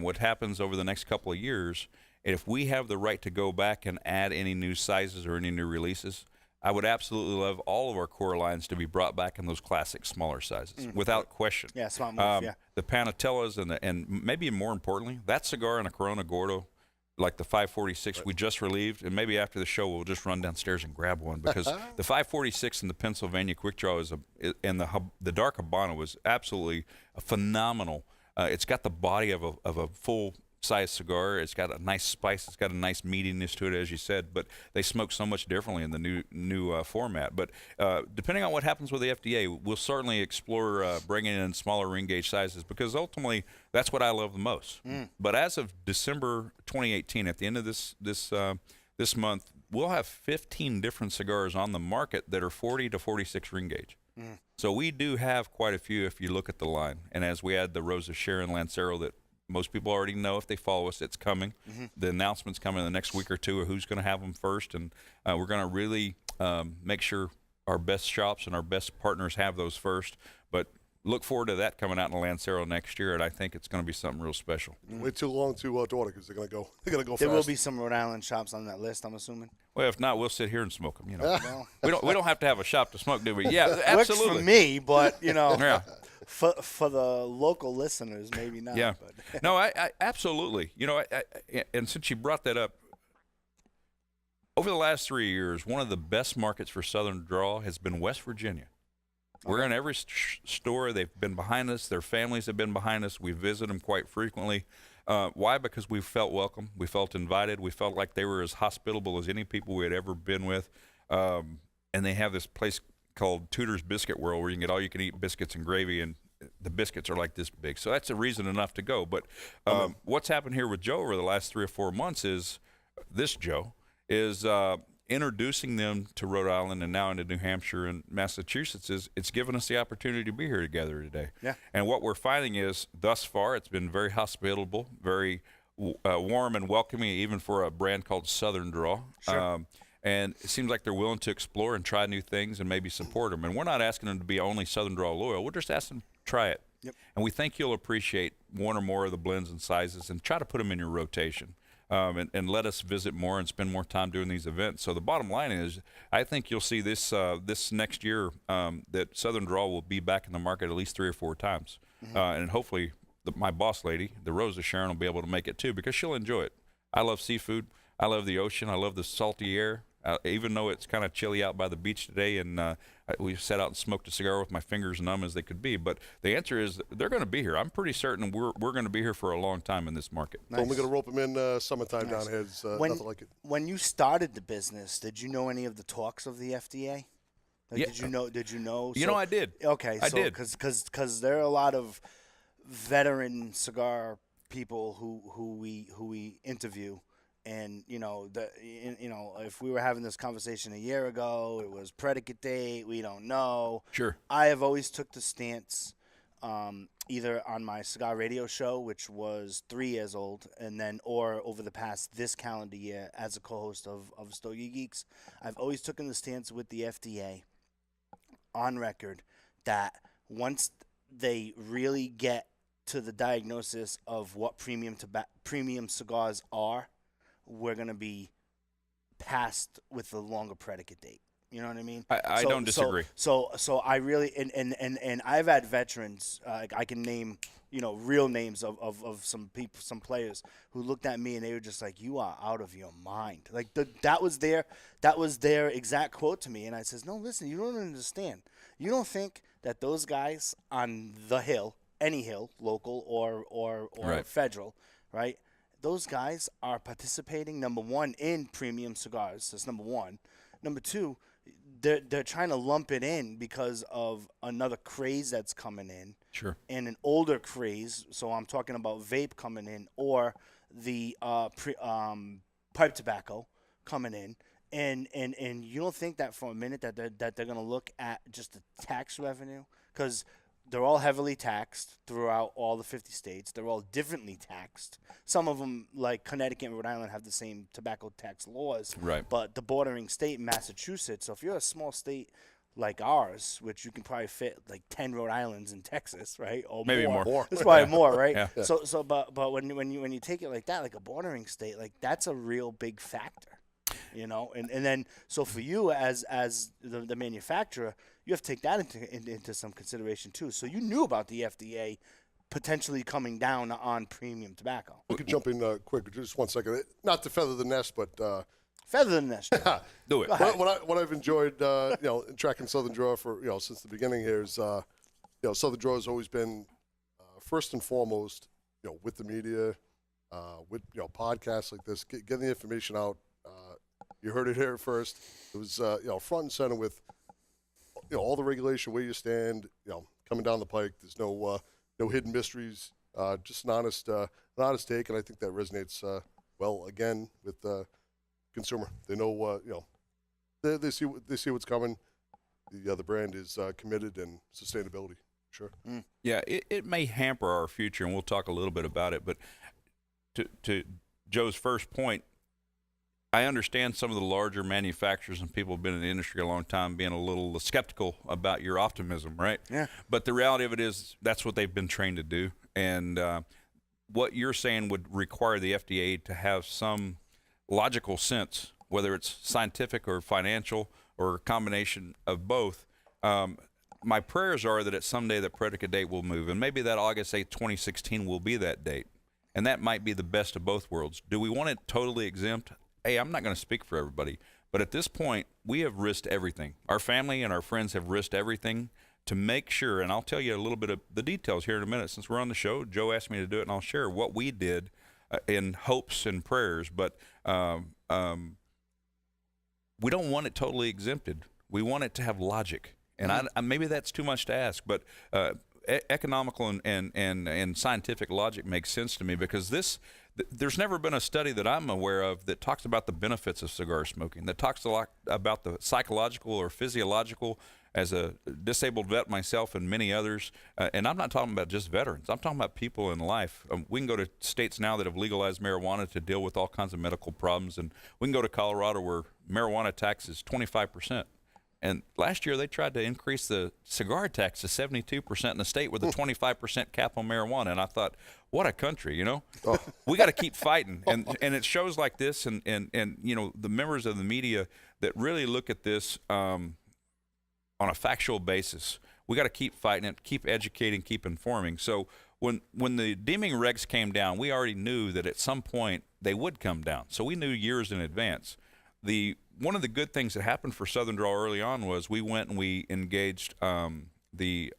what happens over the next couple of years, if we have the right to go back and add any new sizes or any new releases, I would absolutely love all of our core lines to be brought back in those classic smaller sizes, without question. Yeah, smart move, yeah. The Panatellas and maybe more importantly, that cigar in a Corona Gordo, like the 546 we just relieved, and maybe after the show we'll just run downstairs and grab one, because the 546 in the Pennsylvania Quick Draw and the Dark Habano is absolutely phenomenal. It's got the body of a full size cigar. It's got a nice spice. It's got a nice meatiness to it, as you said. But they smoke so much differently in the new format. But depending on what happens with the FDA, we'll certainly explore bringing in smaller ring gauge sizes, because ultimately that's what I love the most. But as of December 2018, at the end of this month, we'll have 15 different cigars on the market that are 40 to 46 ring gauge. So we do have quite a few if you look at the line. And as we add the Rose of Sharon Lancero that most people already know, if they follow us, it's coming. The announcement's coming in the next week or two of who's going to have them first. And we're going to really make sure our best shops and our best partners have those first. But look forward to that coming out in the Lancero next year, and I think it's going to be something real special. Wait too long to order, because they're going to go fast. There will be some Rhode Island shops on that list, I'm assuming. Well, if not, we'll sit here and smoke them. We don't have to have a shop to smoke, do we? Yeah, absolutely. Works for me, but yeah. For the local listeners, maybe not. Yeah. But. No, I absolutely. And since you brought that up, over the last 3 years, one of the best markets for Southern Draw has been West Virginia. We're in every store. They've been behind us. Their families have been behind us. We visit them quite frequently. Why? Because we felt welcome. We felt invited. We felt like they were as hospitable as any people we had ever been with. And they have this place called Tudor's Biscuit World, where you can get all-you-can-eat biscuits and gravy, and the biscuits are like this big. So that's a reason enough to go. But what's happened here with Joe over the last 3 or 4 months is this Joe is introducing them to Rhode Island and now into New Hampshire and Massachusetts. It's given us the opportunity to be here together today. Yeah. And what we're finding is thus far it's been very hospitable, very warm and welcoming, even for a brand called Southern Draw. Sure. And it seems like they're willing to explore and try new things and maybe support them. And we're not asking them to be only Southern Draw loyal. We're just asking them to try it. Yep. And we think you'll appreciate one or more of the blends and sizes and try to put them in your rotation. And let us visit more and spend more time doing these events. So the bottom line is, I think you'll see this this next year that Southern Draw will be back in the market at least 3 or 4 times. And hopefully my boss lady, the Rosa Sharon, will be able to make it too because she'll enjoy it. I love seafood. I love the ocean. I love the salty air. Even though it's kind of chilly out by the beach today, and we sat out and smoked a cigar with my fingers numb as they could be. But the answer is they're going to be here. I'm pretty certain we're going to be here for a long time in this market. Nice. Only going to rope them in summertime down here. It's nothing like it. When you started the business, did you know any of the talks of the FDA? Like, Yeah. Did you know? You know, I did. Okay, I so did. because there are a lot of veteran cigar people who we interview. And if we were having this conversation a year ago, it was predicate date. We don't know. Sure. I have always took the stance, either on my cigar radio show, which was 3 years old, and then or over the past this calendar year as a co-host of Stogie Geeks, I've always taken the stance with the FDA on record that once they really get to the diagnosis of what premium cigars are, we're going to be passed with a longer predicate date. You know what I mean? I don't disagree. So I really and I've had veterans. I can name real names of some people, some players who looked at me and they were just like, "You are out of your mind." Like that was their exact quote to me, and I says, "No, listen, you don't understand. You don't think that those guys on the hill, any hill, local or Right. federal, right?" Those guys are participating, number one, in premium cigars. That's number one. Number two, they're trying to lump it in because of another craze that's coming in. Sure. And an older craze. So I'm talking about vape coming in or the pipe tobacco coming in. And you don't think that for a minute that they're going to look at just the tax revenue? Because they're all heavily taxed throughout all the 50 states. They're all differently taxed. Some of them, like Connecticut and Rhode Island, have the same tobacco tax laws. Right. But the bordering state, Massachusetts, so if you're a small state like ours, which you can probably fit like 10 Rhode Islands in Texas, right? Or Maybe more. It's probably more, right? Yeah. So, but when you take it like that, like a bordering state, like that's a real big factor. And then so for you as the manufacturer, you have to take that into some consideration too. So you knew about the FDA potentially coming down on premium tobacco. We could jump in quick, just 1 second. Not to feather the nest, but Feather the nest. Do it. what I've enjoyed, in tracking Southern Draw for since the beginning here is, Southern Draw has always been first and foremost, with the media, with podcasts like this, getting the information out. You heard it here first. It was front and center with all the regulation, where you stand, coming down the pike. There's no hidden mysteries. Just an honest take, and I think that resonates well again with the consumer. They know they see what's coming. The brand is committed and sustainability. Sure. Yeah, it may hamper our future, and we'll talk a little bit about it. But to Joe's first point, I understand some of the larger manufacturers and people who have been in the industry a long time being a little skeptical about your optimism, right? Yeah. But the reality of it is that's what they've been trained to do. And what you're saying would require the FDA to have some logical sense, whether it's scientific or financial or a combination of both. My prayers are that someday the predicate date will move, and maybe that August 8, 2016 will be that date. And that might be the best of both worlds. Do we want it totally exempt? Hey, I'm not going to speak for everybody, but at this point, we have risked everything. Our family and our friends have risked everything to make sure, and I'll tell you a little bit of the details here in a minute. Since we're on the show, Joe asked me to do it, and I'll share what we did in hopes and prayers, but we don't want it totally exempted. We want it to have logic, and maybe that's too much to ask, but economical and scientific logic makes sense to me, because there's never been a study that I'm aware of that talks about the benefits of cigar smoking, that talks a lot about the psychological or physiological. As a disabled vet myself and many others, and I'm not talking about just veterans, I'm talking about people in life. We can go to states now that have legalized marijuana to deal with all kinds of medical problems, and we can go to Colorado where marijuana tax is 25%. And last year they tried to increase the cigar tax to 72% in the state with a 25% cap on marijuana. And I thought, what a country, you know? Oh. We got to keep fighting. And it shows like this, and you know, the members of the media that really look at this on a factual basis, we got to keep fighting it, keep educating, keep informing. So when the deeming regs came down, we already knew that at some point they would come down. So we knew years in advance. One of the good things that happened for Southern Draw early on was we went and we engaged the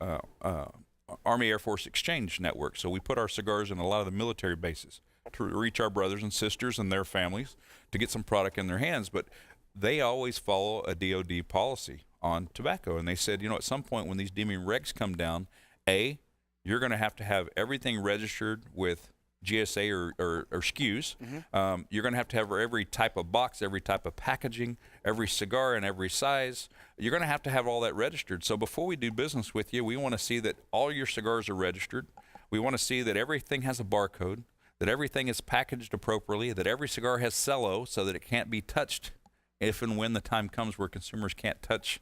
Army Air Force Exchange Network. So we put our cigars in a lot of the military bases to reach our brothers and sisters and their families to get some product in their hands. But they always follow a DOD policy on tobacco. And they said, you know, at some point when these deeming regs come down, you're going to have everything registered with GSA or SKUs. Mm-hmm. You're going to have every type of box, every type of packaging, every cigar in every size. You're going to have all that registered. So before we do business with you, we want to see that all your cigars are registered. We want to see that everything has a barcode, that everything is packaged appropriately, that every cigar has cello so that it can't be touched if and when the time comes where consumers can't touch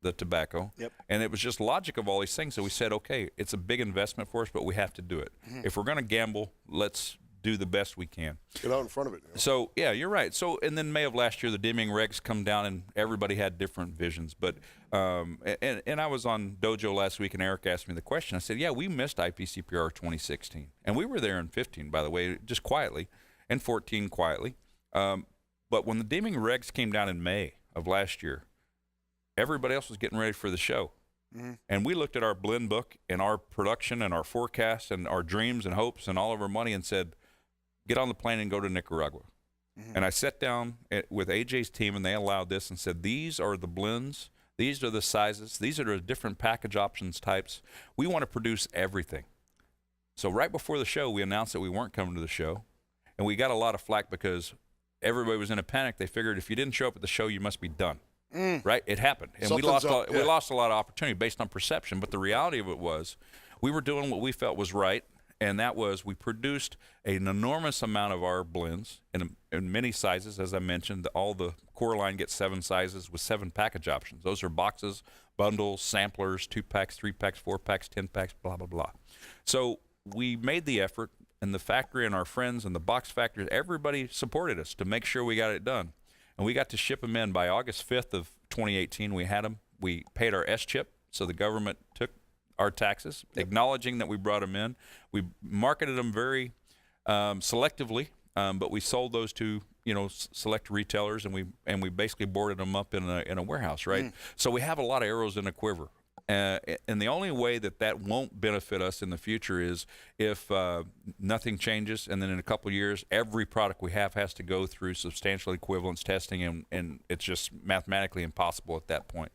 the tobacco. Yep. And it was just logic of all these things. So we said, okay, it's a big investment for us, but we have to do it. Mm-hmm. If we're going to gamble, let's do the best we can. Get out in front of it. You know? So, yeah, you're right. So, and then May of last year, the deeming regs come down, and everybody had different visions. But, and I was on Dojo last week, and Eric asked me the question. I said, yeah, we missed IPCPR 2016. And we were there in 15, by the way, just quietly, and 14 quietly. But when the deeming regs came down in May of last year, everybody else was getting ready for the show. Mm-hmm. And we looked at our blend book and our production and our forecasts and our dreams and hopes and all of our money and said, get on the plane and go to Nicaragua. Mm-hmm. And I sat down with AJ's team, and they allowed this and said, these are the blends, these are the sizes, these are the different package options types. We want to produce everything. So right before the show, we announced that we weren't coming to the show. And we got a lot of flack because everybody was in a panic. They figured if you didn't show up at the show, you must be done. Right? It happened. And we lost a lot of opportunity based on perception. But the reality of it was we were doing what we felt was right, and that was we produced an enormous amount of our blends in many sizes. As I mentioned, all the core line gets 7 sizes with 7 package options. Those are boxes, bundles, samplers, 2-packs, 3-packs, 4-packs, 10-packs, blah, blah, blah. So we made the effort, and the factory and our friends and the box factories, everybody supported us to make sure we got it done. And we got to ship them in by August 5th of 2018. We had them. We paid our S-chip, so the government took our taxes, acknowledging that we brought them in. We marketed them very selectively, but we sold those to select retailers, and we basically boarded them up in a warehouse, right? So we have a lot of arrows in the quiver. And the only way that won't benefit us in the future is if nothing changes, and then in a couple of years, every product we have has to go through substantial equivalence testing, and it's just mathematically impossible at that point.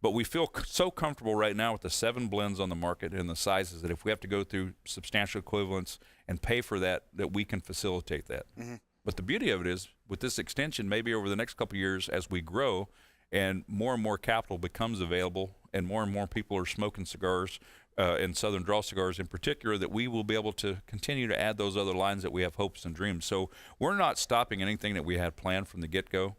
But we feel so comfortable right now with the 7 blends on the market and the sizes that if we have to go through substantial equivalence and pay for that we can facilitate that. Mm-hmm. But the beauty of it is, with this extension, maybe over the next couple of years as we grow, and more capital becomes available, and more people are smoking cigars, and Southern Draw cigars in particular, that we will be able to continue to add those other lines that we have hopes and dreams. So we're not stopping anything that we had planned from the get-go.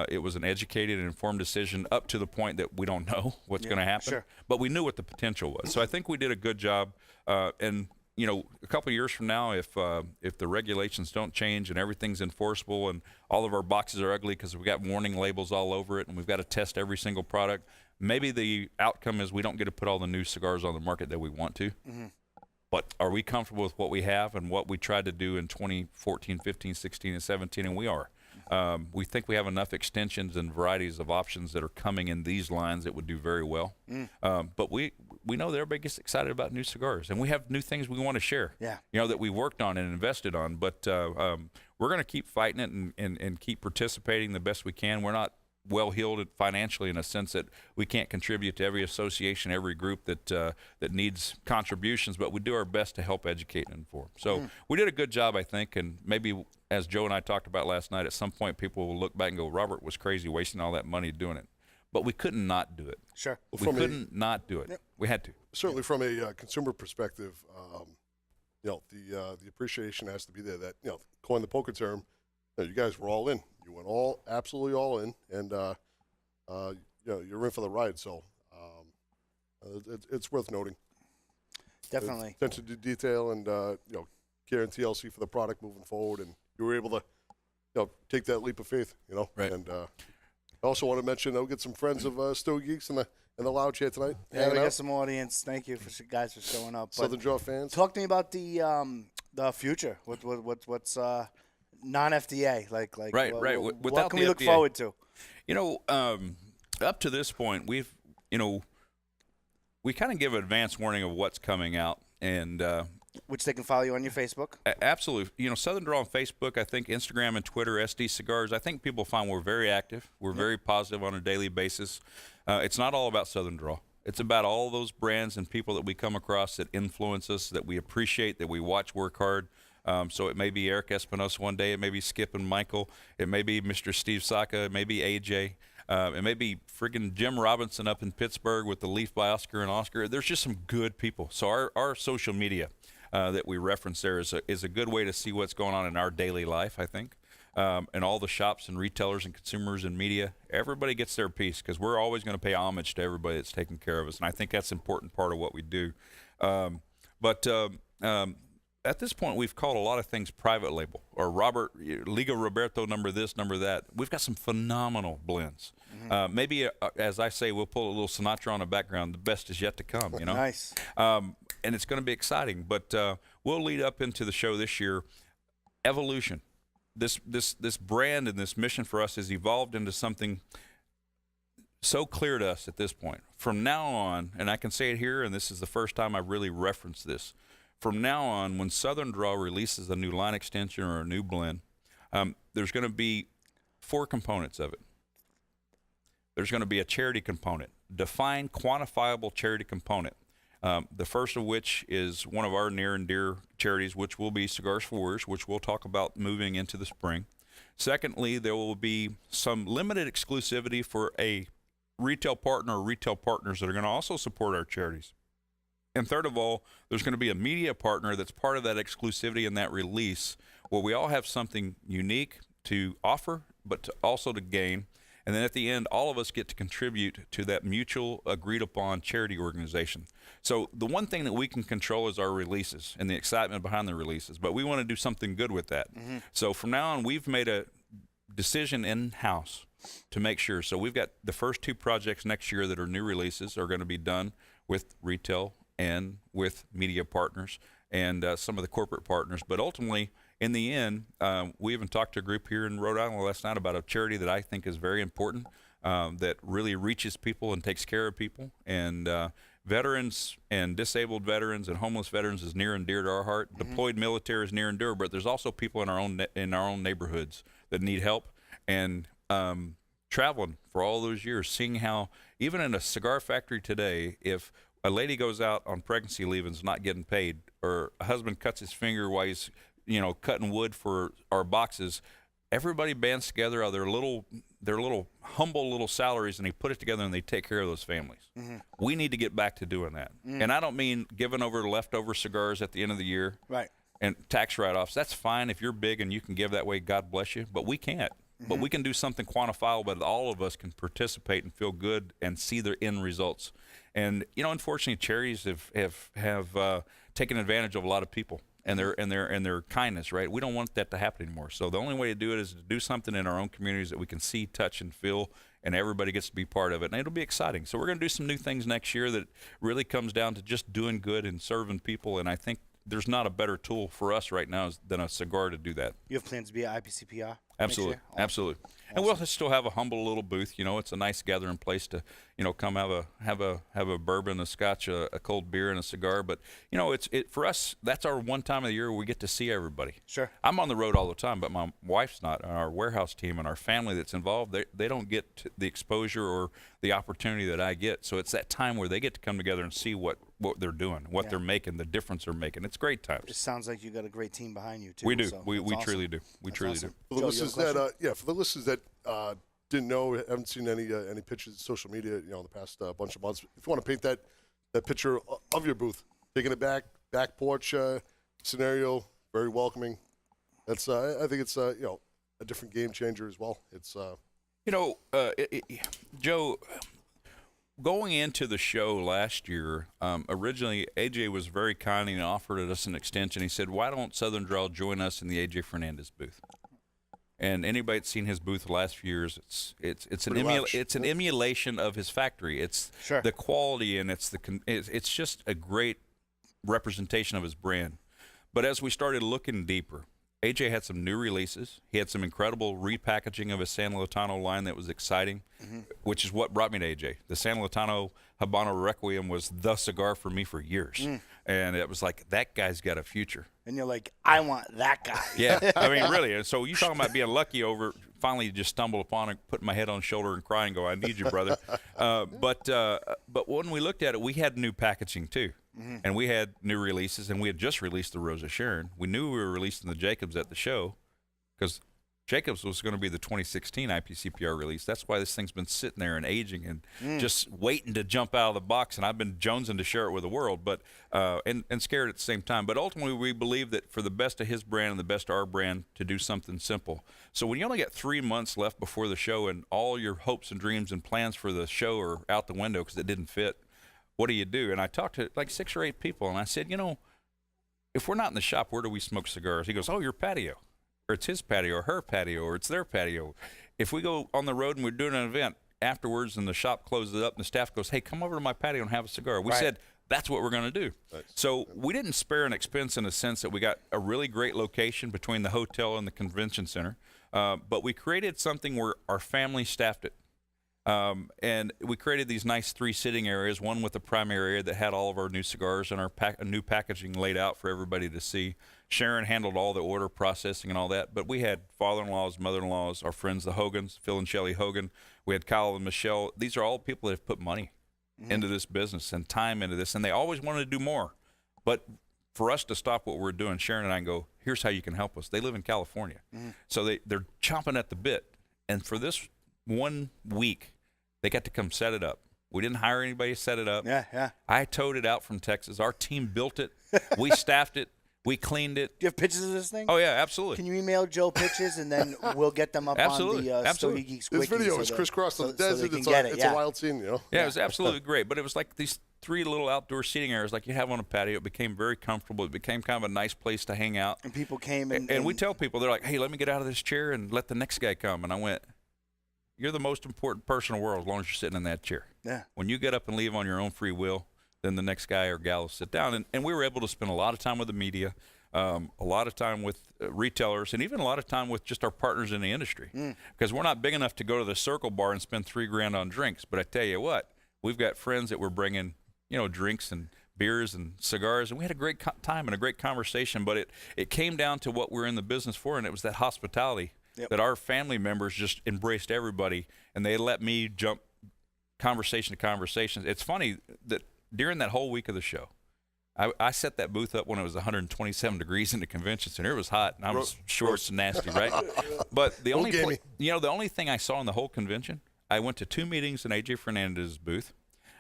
It was an educated and informed decision up to the point that we don't know what's going to happen, sure. But we knew what the potential was. So I think we did a good job, and a couple of years from now, if the regulations don't change and everything's enforceable and all of our boxes are ugly because we've got warning labels all over it and we've got to test every single product, maybe the outcome is we don't get to put all the new cigars on the market that we want to. Mm-hmm. But are we comfortable with what we have and what we tried to do in 2014, 15, 16, and 17? And we are. We think we have enough extensions and varieties of options that are coming in these lines that would do very well. But we know that everybody gets excited about new cigars, and we have new things we want to share. Yeah. That we worked on and invested on. But we're going to keep fighting it and keep participating the best we can. We're not well-heeled financially in a sense that we can't contribute to every association, every group that needs contributions, but we do our best to help educate and inform. So we did a good job, I think, and maybe as Joe and I talked about last night, at some point people will look back and go, Robert was crazy wasting all that money doing it. But we couldn't not do it. Sure. We couldn't not do it. Yep. We had to. Certainly from a consumer perspective, the appreciation has to be there. That, coin the poker term, you guys were all in. You went absolutely all in, and you're in for the ride. So it's worth noting. Definitely. Attention to detail and care and TLC for the product moving forward, and you were able to take that leap of faith. Right. And I also want to mention we'll get some friends of Stogie Geeks in the lounge here tonight. Yeah, we got some audience. Thank you guys for showing up. Southern Draw fans. Talk to me about the future. What's non-FDA like? Right. What can we look forward to? Up to this point, we kind of give advance warning of what's coming out, and which they can follow you on your Facebook. Absolutely. Southern Draw on Facebook, I think Instagram and Twitter, SD Cigars. I think people find we're very active. We're very positive on a daily basis. It's not all about Southern Draw. It's about all those brands and people that we come across that influence us, that we appreciate, that we watch work hard. So it may be Eric Espinosa one day. It may be Skip and Michael. It may be Mr. Steve Saka. It may be AJ. It may be friggin' Jim Robinson up in Pittsburgh with the Leaf by Oscar and Oscar. There's just some good people. So our social media that we reference there is a good way to see what's going on in our daily life, I think. And all the shops and retailers and consumers and media, everybody gets their piece because we're always going to pay homage to everybody that's taking care of us. And I think that's an important part of what we do. But at this point, we've called a lot of things private label or Liga Roberto number this, number that. We've got some phenomenal blends. Maybe, as I say, we'll pull a little Sinatra on the background. The best is yet to come, Nice. And it's going to be exciting. But we'll lead up into the show this year. Evolution. This brand and this mission for us has evolved into something so clear to us at this point. From now on, and I can say it here, and this is the first time I've really referenced this, from now on, when Southern Draw releases a new line extension or a new blend, there's going to be 4 components of it. There's going to be a charity component, defined, quantifiable charity component. The first of which is one of our near and dear charities, which will be Cigars for Warriors, which we'll talk about moving into the spring. Secondly, there will be some limited exclusivity for a retail partner or retail partners that are going to also support our charities. And third of all, there's going to be a media partner that's part of that exclusivity and that release where we all have something unique to offer, but also to gain. And then at the end, all of us get to contribute to that mutual agreed upon charity organization. So the one thing that we can control is our releases and the excitement behind the releases, but we want to do something good with that. So from now on, we've made a decision in-house to make sure. So we've got the first 2 projects next year that are new releases are going to be done with retail and with media partners and some of the corporate partners. But ultimately, in the end, we even talked to a group here in Rhode Island last night about a charity that I think is very important, that really reaches people and takes care of people. And veterans and disabled veterans and homeless veterans is near and dear to our heart. Deployed military is near and dear, but there's also people in our own neighborhoods that need help. And traveling for all those years, seeing how even in a cigar factory today, if a lady goes out on pregnancy leave and is not getting paid, or a husband cuts his finger while he's cutting wood for our boxes, everybody bands together out of their little humble little salaries, and they put it together and they take care of those families. We need to get back to doing that. And I don't mean giving over the leftover cigars at the end of the year, right? And tax write-offs. That's fine if you're big and you can give that way. God bless you. But we can't. But we can do something quantifiable that all of us can participate and feel good and see the end results. And unfortunately, charities have taken advantage of a lot of people and their kindness. Right? We don't want that to happen anymore. So the only way to do it is to do something in our own communities that we can see, touch, and feel, and everybody gets to be part of it. And it'll be exciting. So we're going to do some new things next year that really comes down to just doing good and serving people. And I think there's not a better tool for us right now than a cigar to do that. You have plans to be at IPCPR? Absolutely, next year? absolutely. And we'll still have a humble little booth. You know, it's a nice gathering place to, come have a bourbon, a scotch, a cold beer, and a cigar. But it's for us. That's our one time of the year where we get to see everybody. Sure. I'm on the road all the time, but my wife's not. And our warehouse team and our family that's involved, they don't get the exposure or the opportunity that I get. So it's that time where they get to come together and see what they're doing, what they're making, the difference they're making. It's great times. It sounds like you got a great team behind you too. We do. So We that's truly awesome. do. We That's truly awesome. do. For the Joe, you have listeners a question? for the listeners that didn't know, haven't seen any pictures, social media, in the past bunch of months. If you want to paint that picture of your booth, taking it back porch scenario, very welcoming. That's I think it's a different game changer as well. It's Joe, going into the show last year, originally AJ was very kind and offered us an extension. He said, "Why don't Southern Draw join us in the AJ Fernandez booth?" And anybody that's seen his booth the last few years, it's an emulation of his factory. It's Sure. the quality, and it's just a great representation of his brand. But as we started looking deeper, AJ had some new releases. He had some incredible repackaging of his San Lotano line that was exciting, which is what brought me to AJ. The San Lotano Habano Requiem was the cigar for me for years. And it was like, that guy's got a future. And you're like, I want that guy. Yeah, I mean, really. And so you talking about being lucky over finally just stumble upon it, putting my head on his shoulder and crying, go, I need you, brother. But when we looked at it, we had new packaging too. And we had new releases, and we had just released the Rosa Sharon. We knew we were releasing the Jacobs at the show because Jacobs was going to be the 2016 IPCPR release. That's why this thing's been sitting there and aging and just waiting to jump out of the box. And I've been jonesing to share it with the world, but and scared at the same time. But ultimately, we believe that for the best of his brand and the best of our brand, to do something simple. So when you only got 3 months left before the show and all your hopes and dreams and plans for the show are out the window because it didn't fit, what do you do? And I talked to like 6 or 8 people, and I said, if we're not in the shop, where do we smoke cigars? He goes, oh, your patio. Or it's his patio or her patio or it's their patio. If we go on the road and we're doing an event afterwards and the shop closes up and the staff goes, hey, come over to my patio and have a cigar. We said, that's what we're going to do. Nice. So we didn't spare an expense in the sense that we got a really great location between the hotel and the convention center. But we created something where our family staffed it. And we created these nice 3 sitting areas, one with the primary area that had all of our new cigars and our new packaging laid out for everybody to see. Sharon handled all the order processing and all that, but we had father-in-laws, mother-in-laws, our friends, the Hogans, Phil and Shelley Hogan. We had Kyle and Michelle. These are all people that have put money into this business and time into this, and they always wanted to do more. But for us to stop what we're doing, Sharon and I go, here's how you can help us. They live in California. So they're chomping at the bit. And for this 1 week, they got to come set it up. We didn't hire anybody to set it up. Yeah. I towed it out from Texas. Our team built it. We staffed it. We cleaned it. Do you have pictures of this thing? Oh, yeah, absolutely. Can you email Joe pictures, and then we'll get them up on the Stogie Geeks this wiki? video is crisscrossed on the desert. It's a wild scene, Yeah, it was absolutely great. But it was like these 3 little outdoor seating areas like you have on a patio. It became very comfortable. It became kind of a nice place to hang out. And people came and we tell people, they're like, hey, let me get out of this chair and let the next guy come. And I went, you're the most important person in the world as long as you're sitting in that chair. Yeah. When you get up and leave on your own free will, then the next guy or gal will sit down. And we were able to spend a lot of time with the media, a lot of time with retailers, and even a lot of time with just our partners in the industry. Because we're not big enough to go to the Circle Bar and spend $3,000 on drinks. But I tell you what, we've got friends that were bringing, drinks and beers and cigars, and we had a great time and a great conversation. But it came down to what we're in the business for, and it was that hospitality. Yep. That our family members just embraced everybody, and they let me jump conversation to conversation. It's funny that during that whole week of the show, I set that booth up when it was 127 degrees in the convention center. It was hot, and I was shorts and nasty, right? But the only thing I saw in the whole convention, I went to 2 meetings in AJ Fernandez's booth.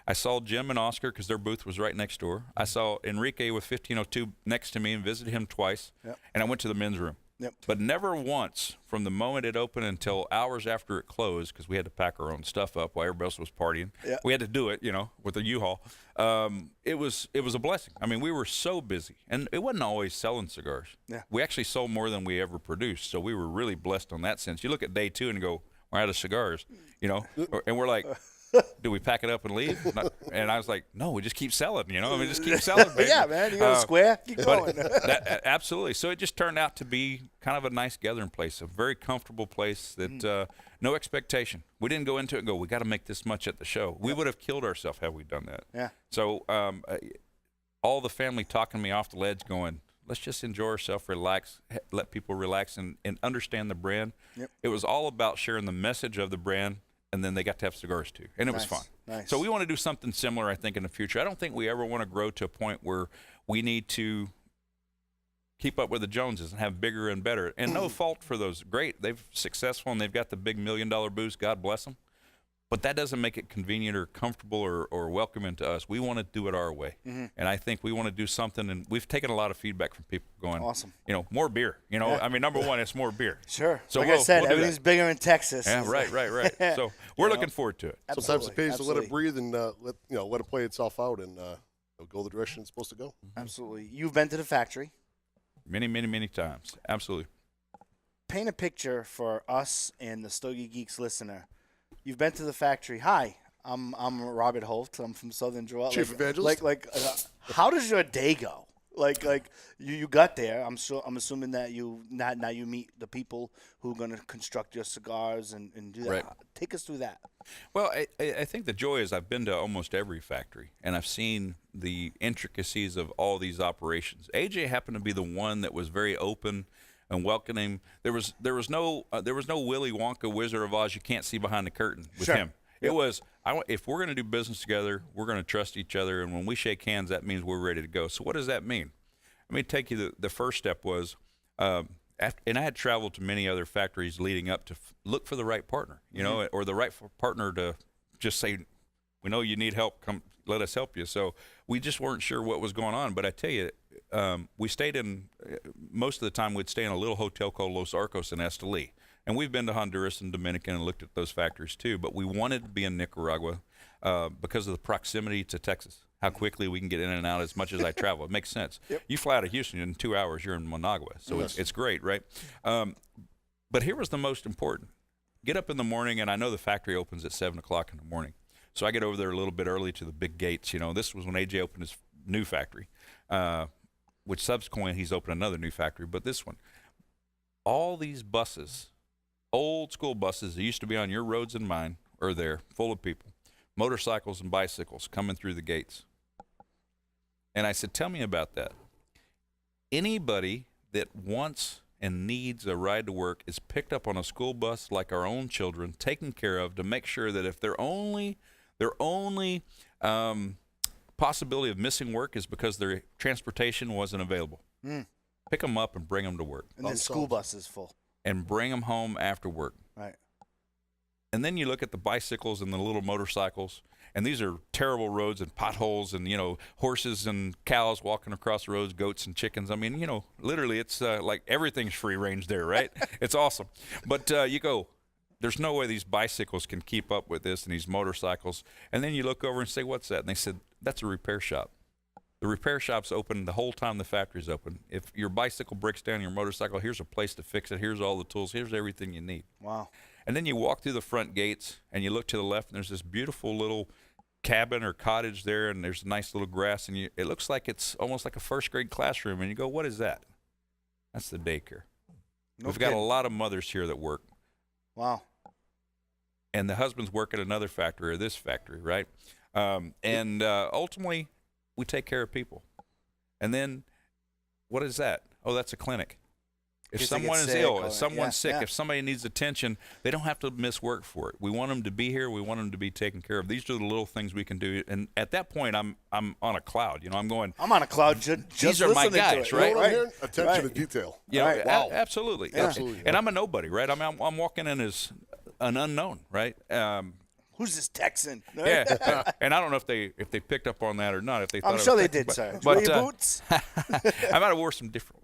I saw Jim and Oscar because their booth was right next door. I saw Enrique with 1502 next to me and visited him twice. Yep. And I went to the men's room. Yep. But never once from the moment it opened until hours after it closed, because we had to pack our own stuff up while everybody else was partying. Yep. We had to do it, with the U-Haul. It was a blessing. I mean, we were so busy, and it wasn't always selling cigars. Yeah. We actually sold more than we ever produced, so we were really blessed on that sense. You look at day 2 and go, we're out of cigars, and we're like, do we pack it up and leave? And I was like, no, we just keep selling, just keep selling, baby. Yeah, man, you got a square, keep going. Absolutely. So it just turned out to be kind of a nice gathering place, a very comfortable place that no expectation. We didn't go into it and go, we got to make this much at the show. We would have killed ourselves had we done that. Yeah. So all the family talking me off the ledge going, let's just enjoy ourselves, relax, let people relax and understand the brand. Yep. It was all about sharing the message of the brand, and then they got to have cigars too. And it was fun. Nice. So we want to do something similar, I think, in the future. I don't think we ever want to grow to a point where we need to keep up with the Joneses and have bigger and better. And no fault for those. Great. They've successful, and they've got the big $1 million booths. God bless them. But that doesn't make it convenient or comfortable or welcoming to us. We want to do it our way. And I think we want to do something, and we've taken a lot of feedback from people going, awesome. More beer. I mean, number one, it's more beer. Sure. So like I said, everything's bigger in Texas. Yeah, right. So we're looking forward to it. Sometimes it pays to let it breathe and let it play itself out and go the direction it's supposed to go. Absolutely. You've been to the factory. Many times. Absolutely. Paint a picture for us and the Stogie Geeks listener. You've been to the factory. Hi, I'm Robert Holt. I'm from Southern Georgia. Chief Evangelist. How does your day go? You got there. I'm assuming that you meet the people who are going to construct your cigars and do that. Right. Take us through that. Well, I think the joy is I've been to almost every factory, and I've seen the intricacies of all these operations. AJ happened to be the one that was very open and welcoming. There was no Willy Wonka Wizard of Oz you can't see behind the curtain with him. Yep. It was if we're going to do business together, we're going to trust each other, and when we shake hands, that means we're ready to go. So what does that mean? Let me take you. The first step was, and I had traveled to many other factories leading up to look for the right partner, or the right partner to just say, we know you need help, come let us help you. So we just weren't sure what was going on. But I tell you, we stayed in, most of the time we'd stay in a little hotel called Los Arcos in Esteli. And we've been to Honduras and Dominican and looked at those factories too. But we wanted to be in Nicaragua because of the proximity to Texas, how quickly we can get in and out as much as I travel. It makes sense. Yep. You fly out of Houston, in 2 hours, you're in Managua. So it's great, right? But here was the most important. Get up in the morning, and I know the factory opens at 7 o'clock in the morning. So I get over there a little bit early to the big gates. This was when AJ opened his new factory, which subsequently he's opened another new factory. But this one, all these buses, old school buses that used to be on your roads and mine, are there, full of people, motorcycles and bicycles coming through the gates. And I said, tell me about that. Anybody that wants and needs a ride to work is picked up on a school bus like our own children, taken care of to make sure that if their only possibility of missing work is because their transportation wasn't available. Pick them up and bring them to work. And the school bus is full. And bring them home after work. Right. And then you look at the bicycles and the little motorcycles, and these are terrible roads and potholes and, horses and cows walking across the roads, goats and chickens. I mean, literally it's like everything's free range there, right? It's awesome. But you go, there's no way these bicycles can keep up with this and these motorcycles. And then you look over and say, what's that? And they said, that's a repair shop. The repair shop's open the whole time the factory's open. If your bicycle breaks down, your motorcycle, here's a place to fix it. Here's all the tools. Here's everything you need. Wow. And then you walk through the front gates, and you look to the left, and there's this beautiful little cabin or cottage there, and there's nice little grass, and it looks like it's almost like a first-grade classroom. And you go, what is that? That's the daycare. We've got a lot of mothers here that work. Wow. And the husbands work at another factory or this factory, right? And ultimately, we take care of people. And then, what is that? Oh, that's a clinic. If someone is ill, if someone's sick, if somebody needs attention, they don't have to miss work for it. We want them to be here. We want them to be taken care of. These are the little things we can do. And at that point, I'm on a cloud. I'm on a cloud. These are my guys, right? Attention to detail. Yeah, right. Wow. Absolutely. Yeah. Absolutely. And I'm a nobody, right? I'm walking in as an unknown, right? Who's this Texan? Yeah, and I don't know if they picked up on that or not. If they thought I'm sure they did, sir. But your boots? I might have wore some different ones.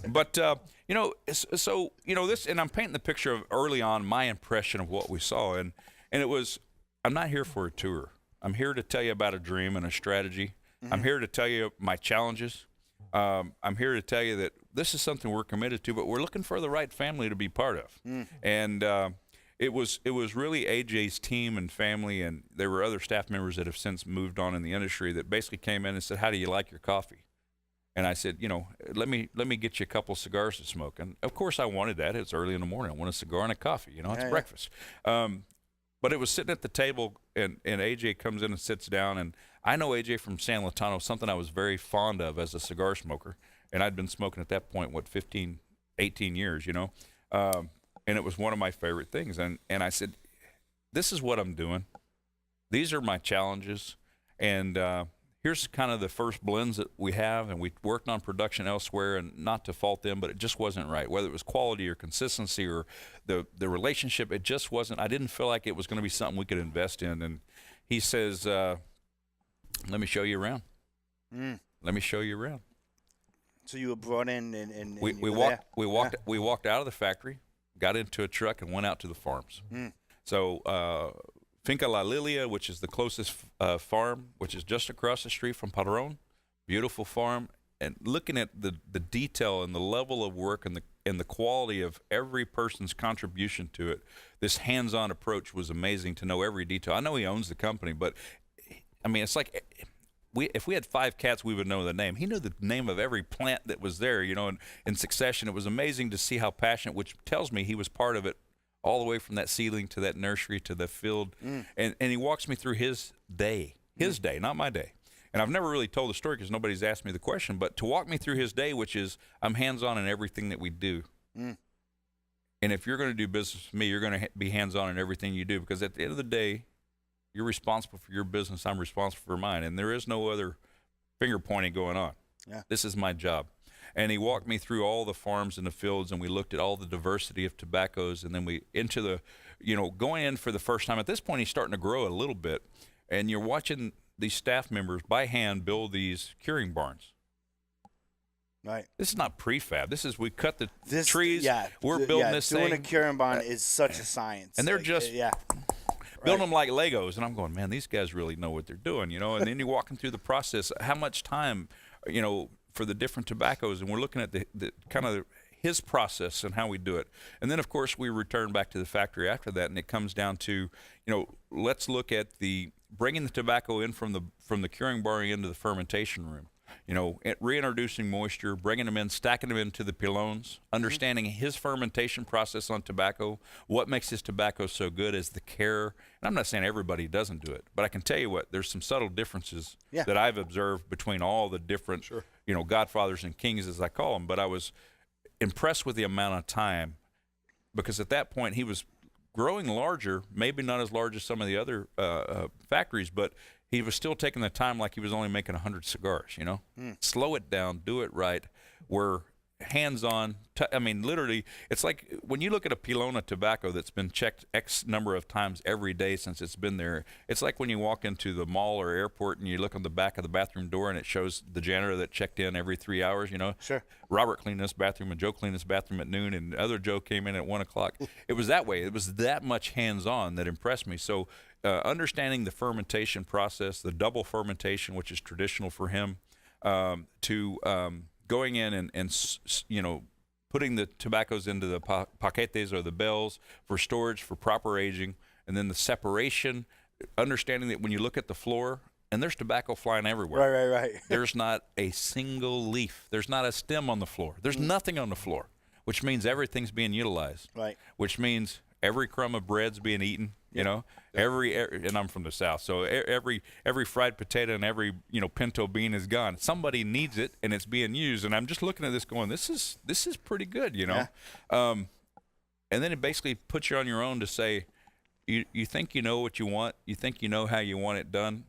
But this, and I'm painting the picture of early on my impression of what we saw, and it was, I'm not here for a tour. I'm here to tell you about a dream and a strategy. Mm-hmm. I'm here to tell you my challenges. I'm here to tell you that this is something we're committed to, but we're looking for the right family to be part of. And it was really AJ's team and family, and there were other staff members that have since moved on in the industry that basically came in and said, "How do you like your coffee?" And I said, let me get you a couple cigars to smoke. And of course I wanted that. It's early in the morning. I want a cigar and a coffee. It's breakfast. But it was sitting at the table, and AJ comes in and sits down. And I know AJ from San Latano, something I was very fond of as a cigar smoker. And I'd been smoking at that point, 15, 18 years, and it was one of my favorite things. And I said, this is what I'm doing. These are my challenges. And here's kind of the first blends that we have, and we worked on production elsewhere, and not to fault them, but it just wasn't right. Whether it was quality or consistency or the relationship, it just wasn't. I didn't feel like it was going to be something we could invest in. And he says, let me show you around. Let me show you around. So you were brought in, and we walked out of the factory, got into a truck, and went out to the farms. So Finca La Lilia, which is the closest farm, which is just across the street from Padron, beautiful farm, and looking at the detail and the level of work and the quality of every person's contribution to it, this hands-on approach was amazing to know every detail. I know he owns the company, but I mean, it's like if we had 5 cats, we would know the name. He knew the name of every plant that was there, in succession. It was amazing to see how passionate, which tells me he was part of it all the way from that seedling to that nursery to the field. And he walks me through his day, not my day. And I've never really told the story because nobody's asked me the question, but to walk me through his day, which is I'm hands-on in everything that we do. And if you're going to do business with me, you're going to be hands-on in everything you do, because at the end of the day, you're responsible for your business. I'm responsible for mine. And there is no other finger pointing going on. This is my job. And he walked me through all the farms and the fields, and we looked at all the diversity of tobaccos, and then we into the, going in for the first time. At this point, he's starting to grow a little bit, and you're watching these staff members by hand build these curing barns. Right. This is not prefab. This is we cut the trees. We're building this thing. Doing a curing barn is such a science. And they're building them like Legos, and I'm going, man, these guys really know what they're doing, And then you're walking through the process. How much time, for the different tobaccos, and we're looking at the kind of his process and how we do it. And then, of course, we return back to the factory after that, and it comes down to, let's look at bringing the tobacco in from the curing barn into the fermentation room. Reintroducing moisture, bringing them in, stacking them into the pilons, understanding his fermentation process on tobacco. What makes his tobacco so good is the care. And I'm not saying everybody doesn't do it, but I can tell you what, there's some subtle differences that I've observed between all the different, godfathers and kings, as I call them. But I was impressed with the amount of time, because at that point he was growing larger, maybe not as large as some of the other factories, but he was still taking the time like he was only making 100 cigars, Slow it down, do it right. We're hands-on. Literally, it's like when you look at a pilon of tobacco that's been checked X number of times every day since it's been there. It's like when you walk into the mall or airport and you look on the back of the bathroom door and it shows the janitor that checked in every 3 hours, Sure. Robert cleaned this bathroom and Joe cleaned this bathroom at noon and the other Joe came in at 1 o'clock. It was that way. It was that much hands-on that impressed me. So understanding the fermentation process, the double fermentation, which is traditional for him, going in and putting the tobaccos into the paquetes or the bells for storage for proper aging, and then the separation, understanding that when you look at the floor, and there's tobacco flying everywhere. Right. There's not a single leaf. There's not a stem on the floor. There's nothing on the floor, which means everything's being utilized. Right. Which means every crumb of bread's being eaten. Every and I'm from the South, so every fried potato and every pinto bean is gone. Somebody needs it, and it's being used. And I'm just looking at this, going, this is pretty good, And then it basically puts you on your own to say, you think you know what you want, you think you know how you want it done.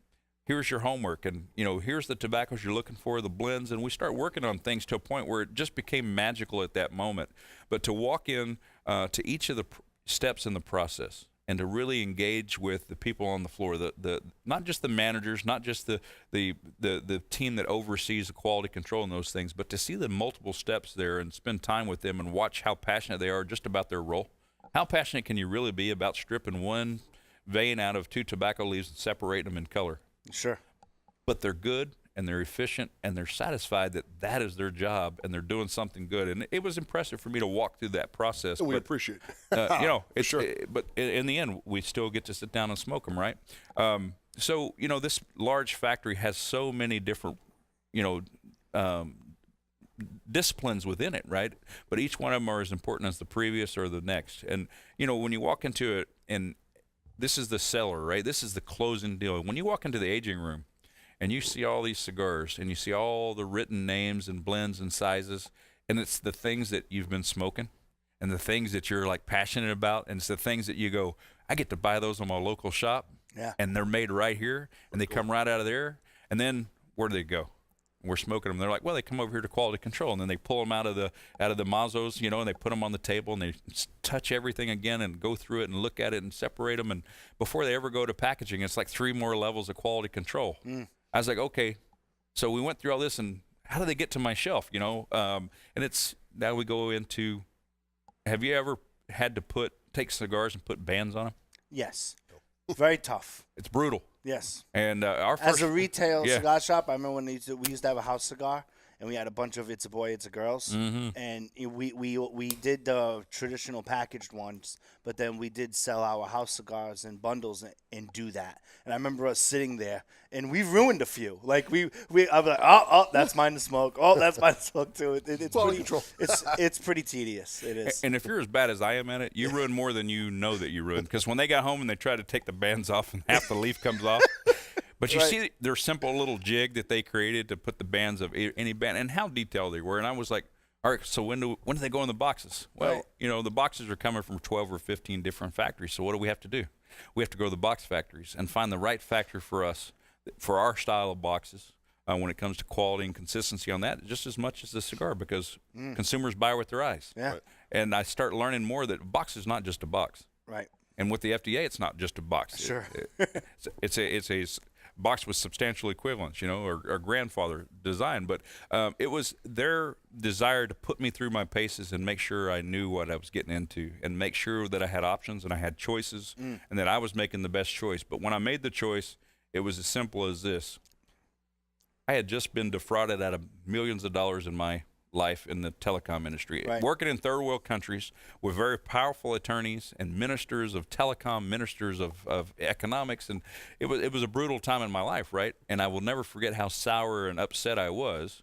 Here's your homework, and here's the tobaccos you're looking for, the blends, and we start working on things to a point where it just became magical at that moment. But to walk in to each of the steps in the process, and to really engage with the people on the floor, the not just the managers, not just the team that oversees the quality control and those things, but to see the multiple steps there and spend time with them and watch how passionate they are just about their role. How passionate can you really be about stripping one vein out of 2 tobacco leaves and separating them in color? Sure. But they're good, and they're efficient and they're satisfied that that is their job and they're doing something good. And it was impressive for me to walk through that process. We but, appreciate it's, sure. but in the end, we still get to sit down and smoke them, right? So, this large factory has so many different, disciplines within it, right? But each one of them are as important as the previous or the next. And, when you walk into it, and this is the cellar, right? This is the closing deal. When you walk into the aging room and you see all these cigars and you see all the written names and blends and sizes, and it's the things that you've been smoking and the things that you're like passionate about, and it's the things that you go, I get to buy those on my local shop. Yeah. And they're made right here, and they come right out of there. And then where do they go? We're smoking them. They're like, well, they come over here to quality control, and then they pull them out of the mazos, and they put them on the table, and they touch everything again and go through it and look at it and separate them. And before they ever go to packaging, it's like 3 more levels of quality control. I was like, okay, so we went through all this, and how do they get to my shelf? And it's now we go into. Have you ever had to take cigars and put bands on them? Yes. Very tough. It's brutal. Yes. And our first, as a retail yeah. cigar shop, I remember when we used to have a house cigar, and we had a bunch of It's a Boy, It's a Girls, and we did the traditional packaged ones, but then we did sell our house cigars in bundles and do that. And I remember us sitting there, and we ruined a few. Like I was like, oh, that's mine to smoke. Oh, that's mine to smoke too. It's Quality pretty, control. it's pretty tedious. It is. And if you're as bad as I am at it, you ruin more than you know that you ruined. Because when they got home and they tried to take the bands off and half the leaf comes off. But you see their simple little jig that they created to put the bands of any band and how detailed they were. And I was like, all right, so when do they go in the boxes? Well, the boxes are coming from 12 or 15 different factories. So what do we have to do? We have to go to the box factories and find the right factory for us, for our style of boxes when it comes to quality and consistency on that, just as much as the cigar, because consumers buy with their eyes. Yeah. Right. And I start learning more that a box is not just a box. Right. And with the FDA, it's not just a box. Sure. It's a box with substantial equivalence, or grandfather design. But it was their desire to put me through my paces and make sure I knew what I was getting into and make sure that I had options and I had choices and that I was making the best choice. But when I made the choice, it was as simple as this. I had just been defrauded out of millions of dollars in my life in the telecom industry, working in third world countries with very powerful attorneys and ministers of telecom, ministers of economics, and it was a brutal time in my life, right? And I will never forget how sour and upset I was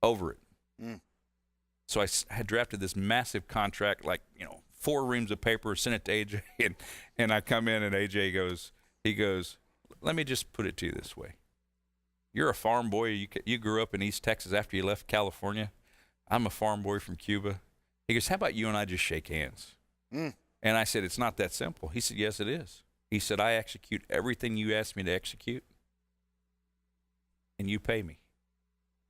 over it. So I had drafted this massive contract, like 4 reams of paper, sent it to AJ, and I come in and AJ goes, let me just put it to you this way. You're a farm boy. You grew up in East Texas after you left California. I'm a farm boy from Cuba. He goes, how about you and I just shake hands? And I said, it's not that simple. He said, yes, it is. He said, I execute everything you ask me to execute, and you pay me.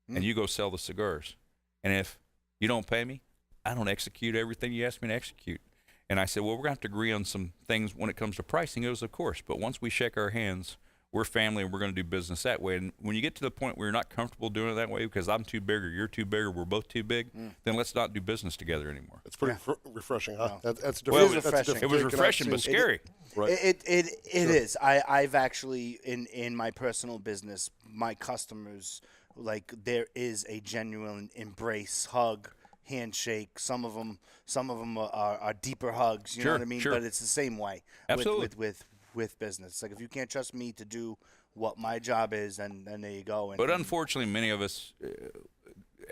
And you go sell the cigars. And if you don't pay me, I don't execute everything you ask me to execute. And I said, well, we're going to have to agree on some things when it comes to pricing. He goes, of course. But once we shake our hands, we're family, and we're going to do business that way. And when you get to the point where you're not comfortable doing it that way because I'm too big or you're too big or we're both too big, then let's not do business together anymore. It's pretty refreshing, huh? Wow. That's different. Well, refreshing. It was refreshing but scary. It is. I've actually, in my personal business, my customers, like, there is a genuine embrace, hug, handshake. Some of them are deeper hugs. You know what I mean? Sure. But it's the same way. Absolutely. With business. Like, if you can't trust me to do what my job is, and there you go. But unfortunately, many of us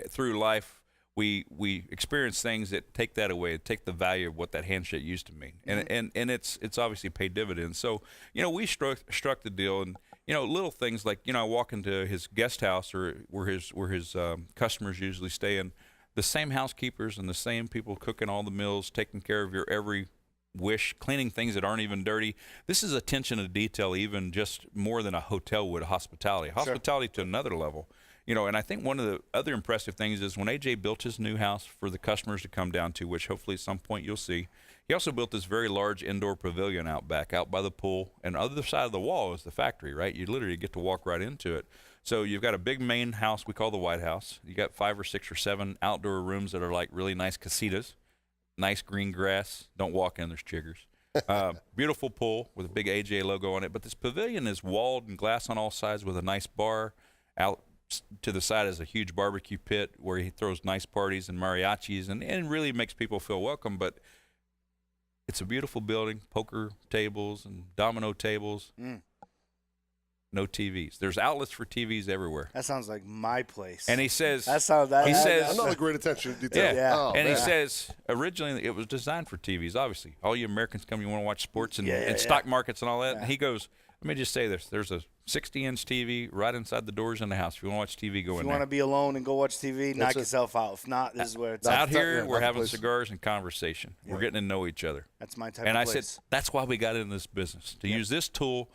through life, we experience things that take that away, take the value of what that handshake used to mean, and it's obviously paid dividends. So we struck the deal, and little things like I walk into his guest house or where his customers usually stay, and the same housekeepers and the same people cooking all the meals, taking care of your every wish, cleaning things that aren't even dirty. This is attention to detail, even just more than a hotel would. Hospitality to another level. And I think one of the other impressive things is when AJ built his new house for the customers to come down to, which hopefully at some point you'll see, he also built this very large indoor pavilion out back, out by the pool, and on the other side of the wall is the factory, right? You literally get to walk right into it. So you've got a big main house we call the White House. You got 5 or 6 or 7 outdoor rooms that are like really nice casitas. Nice green grass. Don't walk in, there's chiggers. Beautiful pool with a big AJ logo on it. But this pavilion is walled and glass on all sides with a nice bar Out to the side is a huge barbecue pit where he throws nice parties and mariachis and really makes people feel welcome. But it's a beautiful building, poker tables and domino tables. No TVs. There's outlets for TVs everywhere. That sounds like my place. And he says, another great attention to detail. yeah. Oh, and man. he says, originally it was designed for TVs, obviously. All you Americans come, you want to watch sports and stock markets and all that. Yeah. And he goes, let me just say this. There's a 60-inch TV right inside the doors in the house. If you want to watch TV, go in there. If you want to be alone and go watch TV, knock yourself out. If not, this is where it's out at. here, we're having cigars and conversation. We're getting to know each other. That's my type and of I place. said, that's why we got in this business, to use this tool,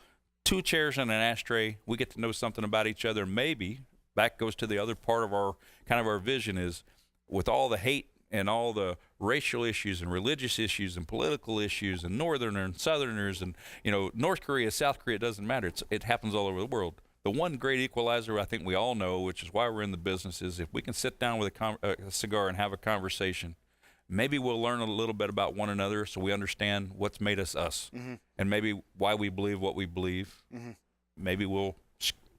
2 chairs and an ashtray. We get to know something about each other. Maybe back goes to the other part of our vision is with all the hate and all the racial issues and religious issues and political issues and northerners and southerners and, North Korea, South Korea, it doesn't matter. It happens all over the world. The one great equalizer I think we all know, which is why we're in the business, is if we can sit down with a cigar and have a conversation, maybe we'll learn a little bit about one another so we understand what's made us us and maybe why we believe what we believe. Maybe we'll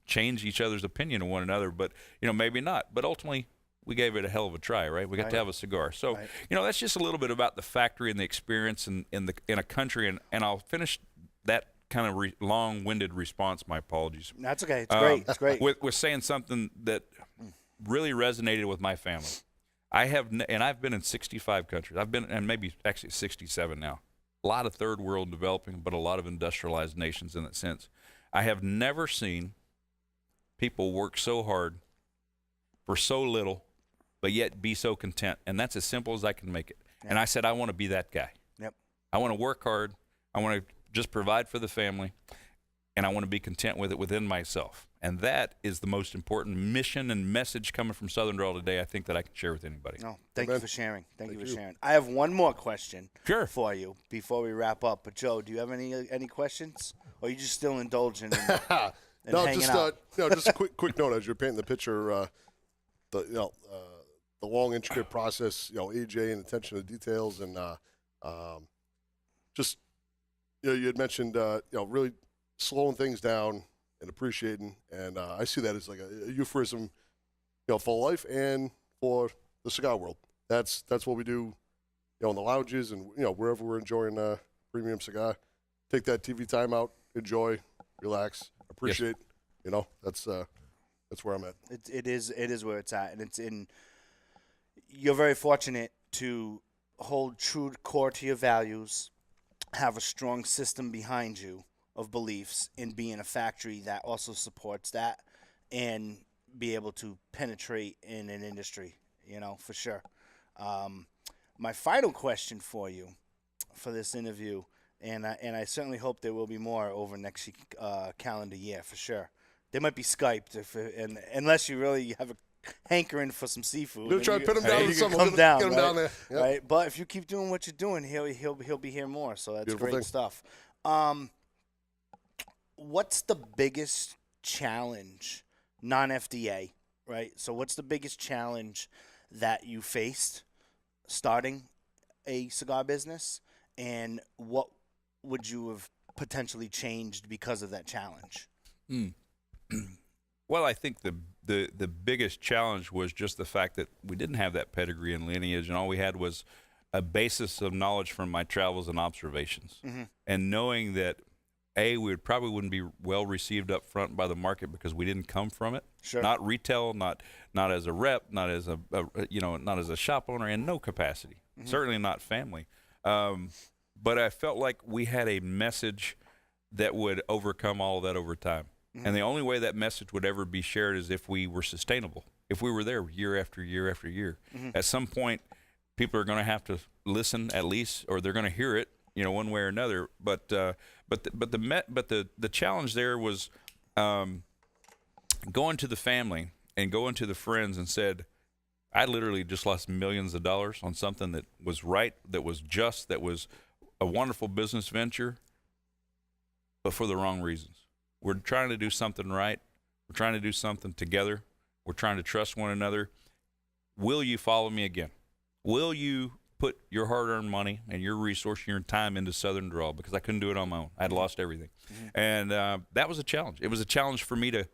change each other's opinion of one another, but, maybe not. But ultimately, we gave it a hell of a try, right? We got to have a cigar. So, that's just a little bit about the factory and the experience in a country. And I'll finish that kind of long-winded response. My apologies. That's okay. It's great. It's great. With saying something that really resonated with my family. I've been in 65 countries. And maybe actually 67 now. A lot of third world developing, but a lot of industrialized nations in that sense. I have never seen people work so hard for so little, but yet be so content. And that's as simple as I can make it. And I said, I want to be that guy. Yep. I want to work hard. I want to just provide for the family. And I want to be content with it within myself. And that is the most important mission and message coming from Southern Drawl today, I think, that I can share with anybody. No, thank you for sharing. Thank you for sharing. I have one more question for you before we wrap up. But, Joe, do you have any questions? Or are you just still indulging and hanging out? Just a quick note as you're painting the picture, the long, intricate process, AJ and attention to details. And you had mentioned, really slowing things down and appreciating, and I see that as like a euphemism, for life and for the cigar world. That's what we do, in the lounges and wherever we're enjoying a premium cigar. Take that TV time out, enjoy, relax, appreciate. Yes. That's where I'm at. It is where it's at, and it's in. You're very fortunate to hold true core to your values, have a strong system behind you of beliefs, and be in a factory that also supports that, and be able to penetrate in an industry, for sure. My final question for you for this interview, and I certainly hope there will be more over next calendar year for sure. They might be Skyped unless you really have a hankering for some seafood. We'll try to pin him down. Come down, get him down there. Yep. Right? But if you keep doing what you're doing, he'll be here more. So that's Beautiful great thing. stuff. What's the biggest challenge, non-FDA, right? So what's the biggest challenge that you faced starting a cigar business, and what would you have potentially changed because of that challenge? Well, I think the biggest challenge was just the fact that we didn't have that pedigree and lineage, and all we had was a basis of knowledge from my travels and observations. And knowing that, we probably wouldn't be well received up front by the market because we didn't come from it. Sure. Not retail, not as a rep, not as not as a shop owner, in no capacity. Certainly not family. But I felt like we had a message that would overcome all of that over time. And the only way that message would ever be shared is if we were sustainable. If we were there year after year after year. At some point, people are going to have to listen at least, or they're going to hear it, one way or another. But the challenge there was going to the family and going to the friends and said, I literally just lost millions of dollars on something that was right, that was just, that was a wonderful business venture, but for the wrong reasons. We're trying to do something right. We're trying to do something together. We're trying to trust one another. Will you follow me again? Will you put your hard-earned money and your resource, your time into Southern Drawl? Because I couldn't do it on my own. I had lost everything. And that was a challenge. It was a challenge for me to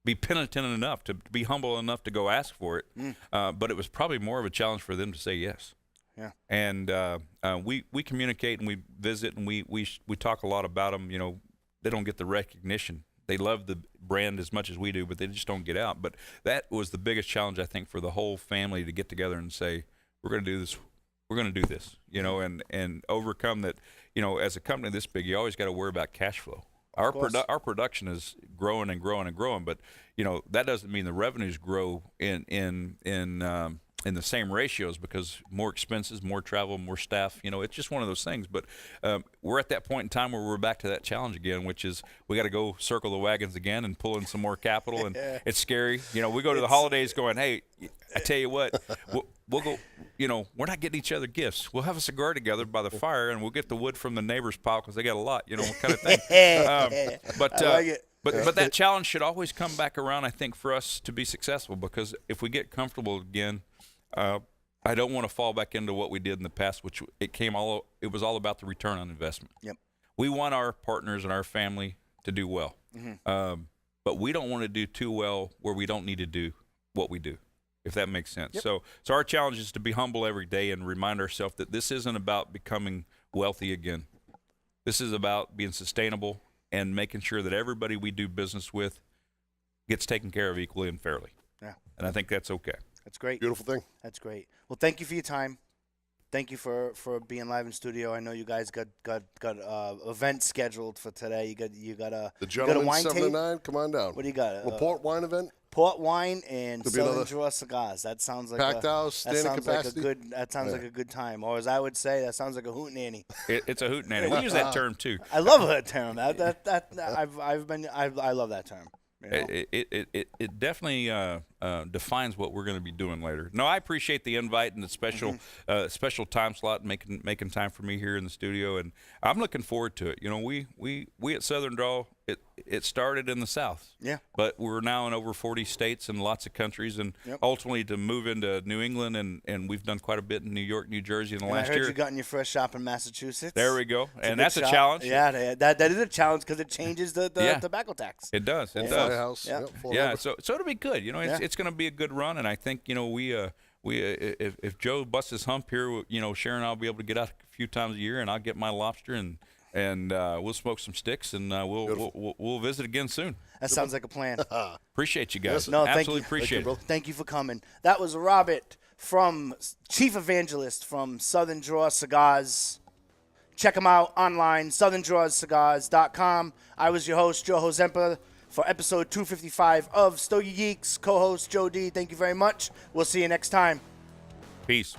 be penitent enough, to be humble enough to go ask for it. But it was probably more of a challenge for them to say yes. Yeah. And we communicate and we visit and we talk a lot about them. You know, they don't get the recognition. They love the brand as much as we do, but they just don't get out. But that was the biggest challenge, I think, for the whole family to get together and say, we're going to do this. We're going to do this, you know, and overcome that. You know, as a company this big, you always got to worry about cash flow. Our production is growing and growing and growing, but you know that doesn't mean the revenues grow in the same ratios, because more expenses, more travel, more staff. You know, it's just one of those things. But we're at that point in time where we're back to that challenge again, which is we got to go circle the wagons again and pull in some more capital. And it's scary. You know, we go to the holidays going, hey, I tell you what, we'll go. You know, we're not getting each other gifts. We'll have a cigar together by the fire, and we'll get the wood from the neighbor's pile because they got a lot. You know, kind of thing. But I like it. But that challenge should always come back around, I think, for us to be successful, because if we get comfortable again, I don't want to fall back into what we did in the past, which it was all about the return on investment. Yep. We want our partners and our family to do well, but we don't want to do too well where we don't need to do what we do, if that makes sense. Yep. So our challenge is to be humble every day and remind ourselves that this isn't about becoming wealthy again. This is about being sustainable and making sure that everybody we do business with gets taken care of equally and fairly. Yeah. And I think that's okay. That's great. Beautiful thing. That's great. Well, thank you for your time. Thank you for being live in studio. I know you guys got events scheduled for today. You got a The you got a gentleman wine 7 to tape? 9, come on down. What do you got? Report wine event. Port wine and Could be Southern another Draw cigars. That sounds like packed house, that standing sounds capacity. like a good. That sounds like a good time. Or as I would say, that sounds like a hootenanny. It's a hootenanny. We use that term too. I love that term. I love that term. You know? It definitely defines what we're going to be doing later. No, I appreciate the invite and the special time slot, and making time for me here in the studio, and I'm looking forward to it. You know, we at Southern Draw, it started in the South, but we're now in over 40 states and lots of countries, and ultimately to move into New England, and we've done quite a bit in New York, New Jersey in the last I heard year. you got in your first shop in Massachusetts. There we go, and good that's a shop. challenge. Yeah, that is a challenge because it changes the tobacco tax. It does. It Fly does. house. Yeah. Yep, full Yeah, number. so it'll be good. You know, it's going to be a good run, and I think, you know, if Joe busts his hump here, you know, Sharon and I'll be able to get out a few times a year, and I'll get my lobster, and we'll smoke some sticks, and we'll visit again soon. That sounds like a plan. Appreciate you guys. Yes. No, thank Absolutely you. appreciate it. Thank you for coming. That was Robert, Chief Evangelist from Southern Draw Cigars. Check them out online, southerndrawcigars.com. I was your host, Joe Hozempa, for episode 255 of Stogie Geeks. Co-host Joe D. Thank you very much. We'll see you next time. Peace.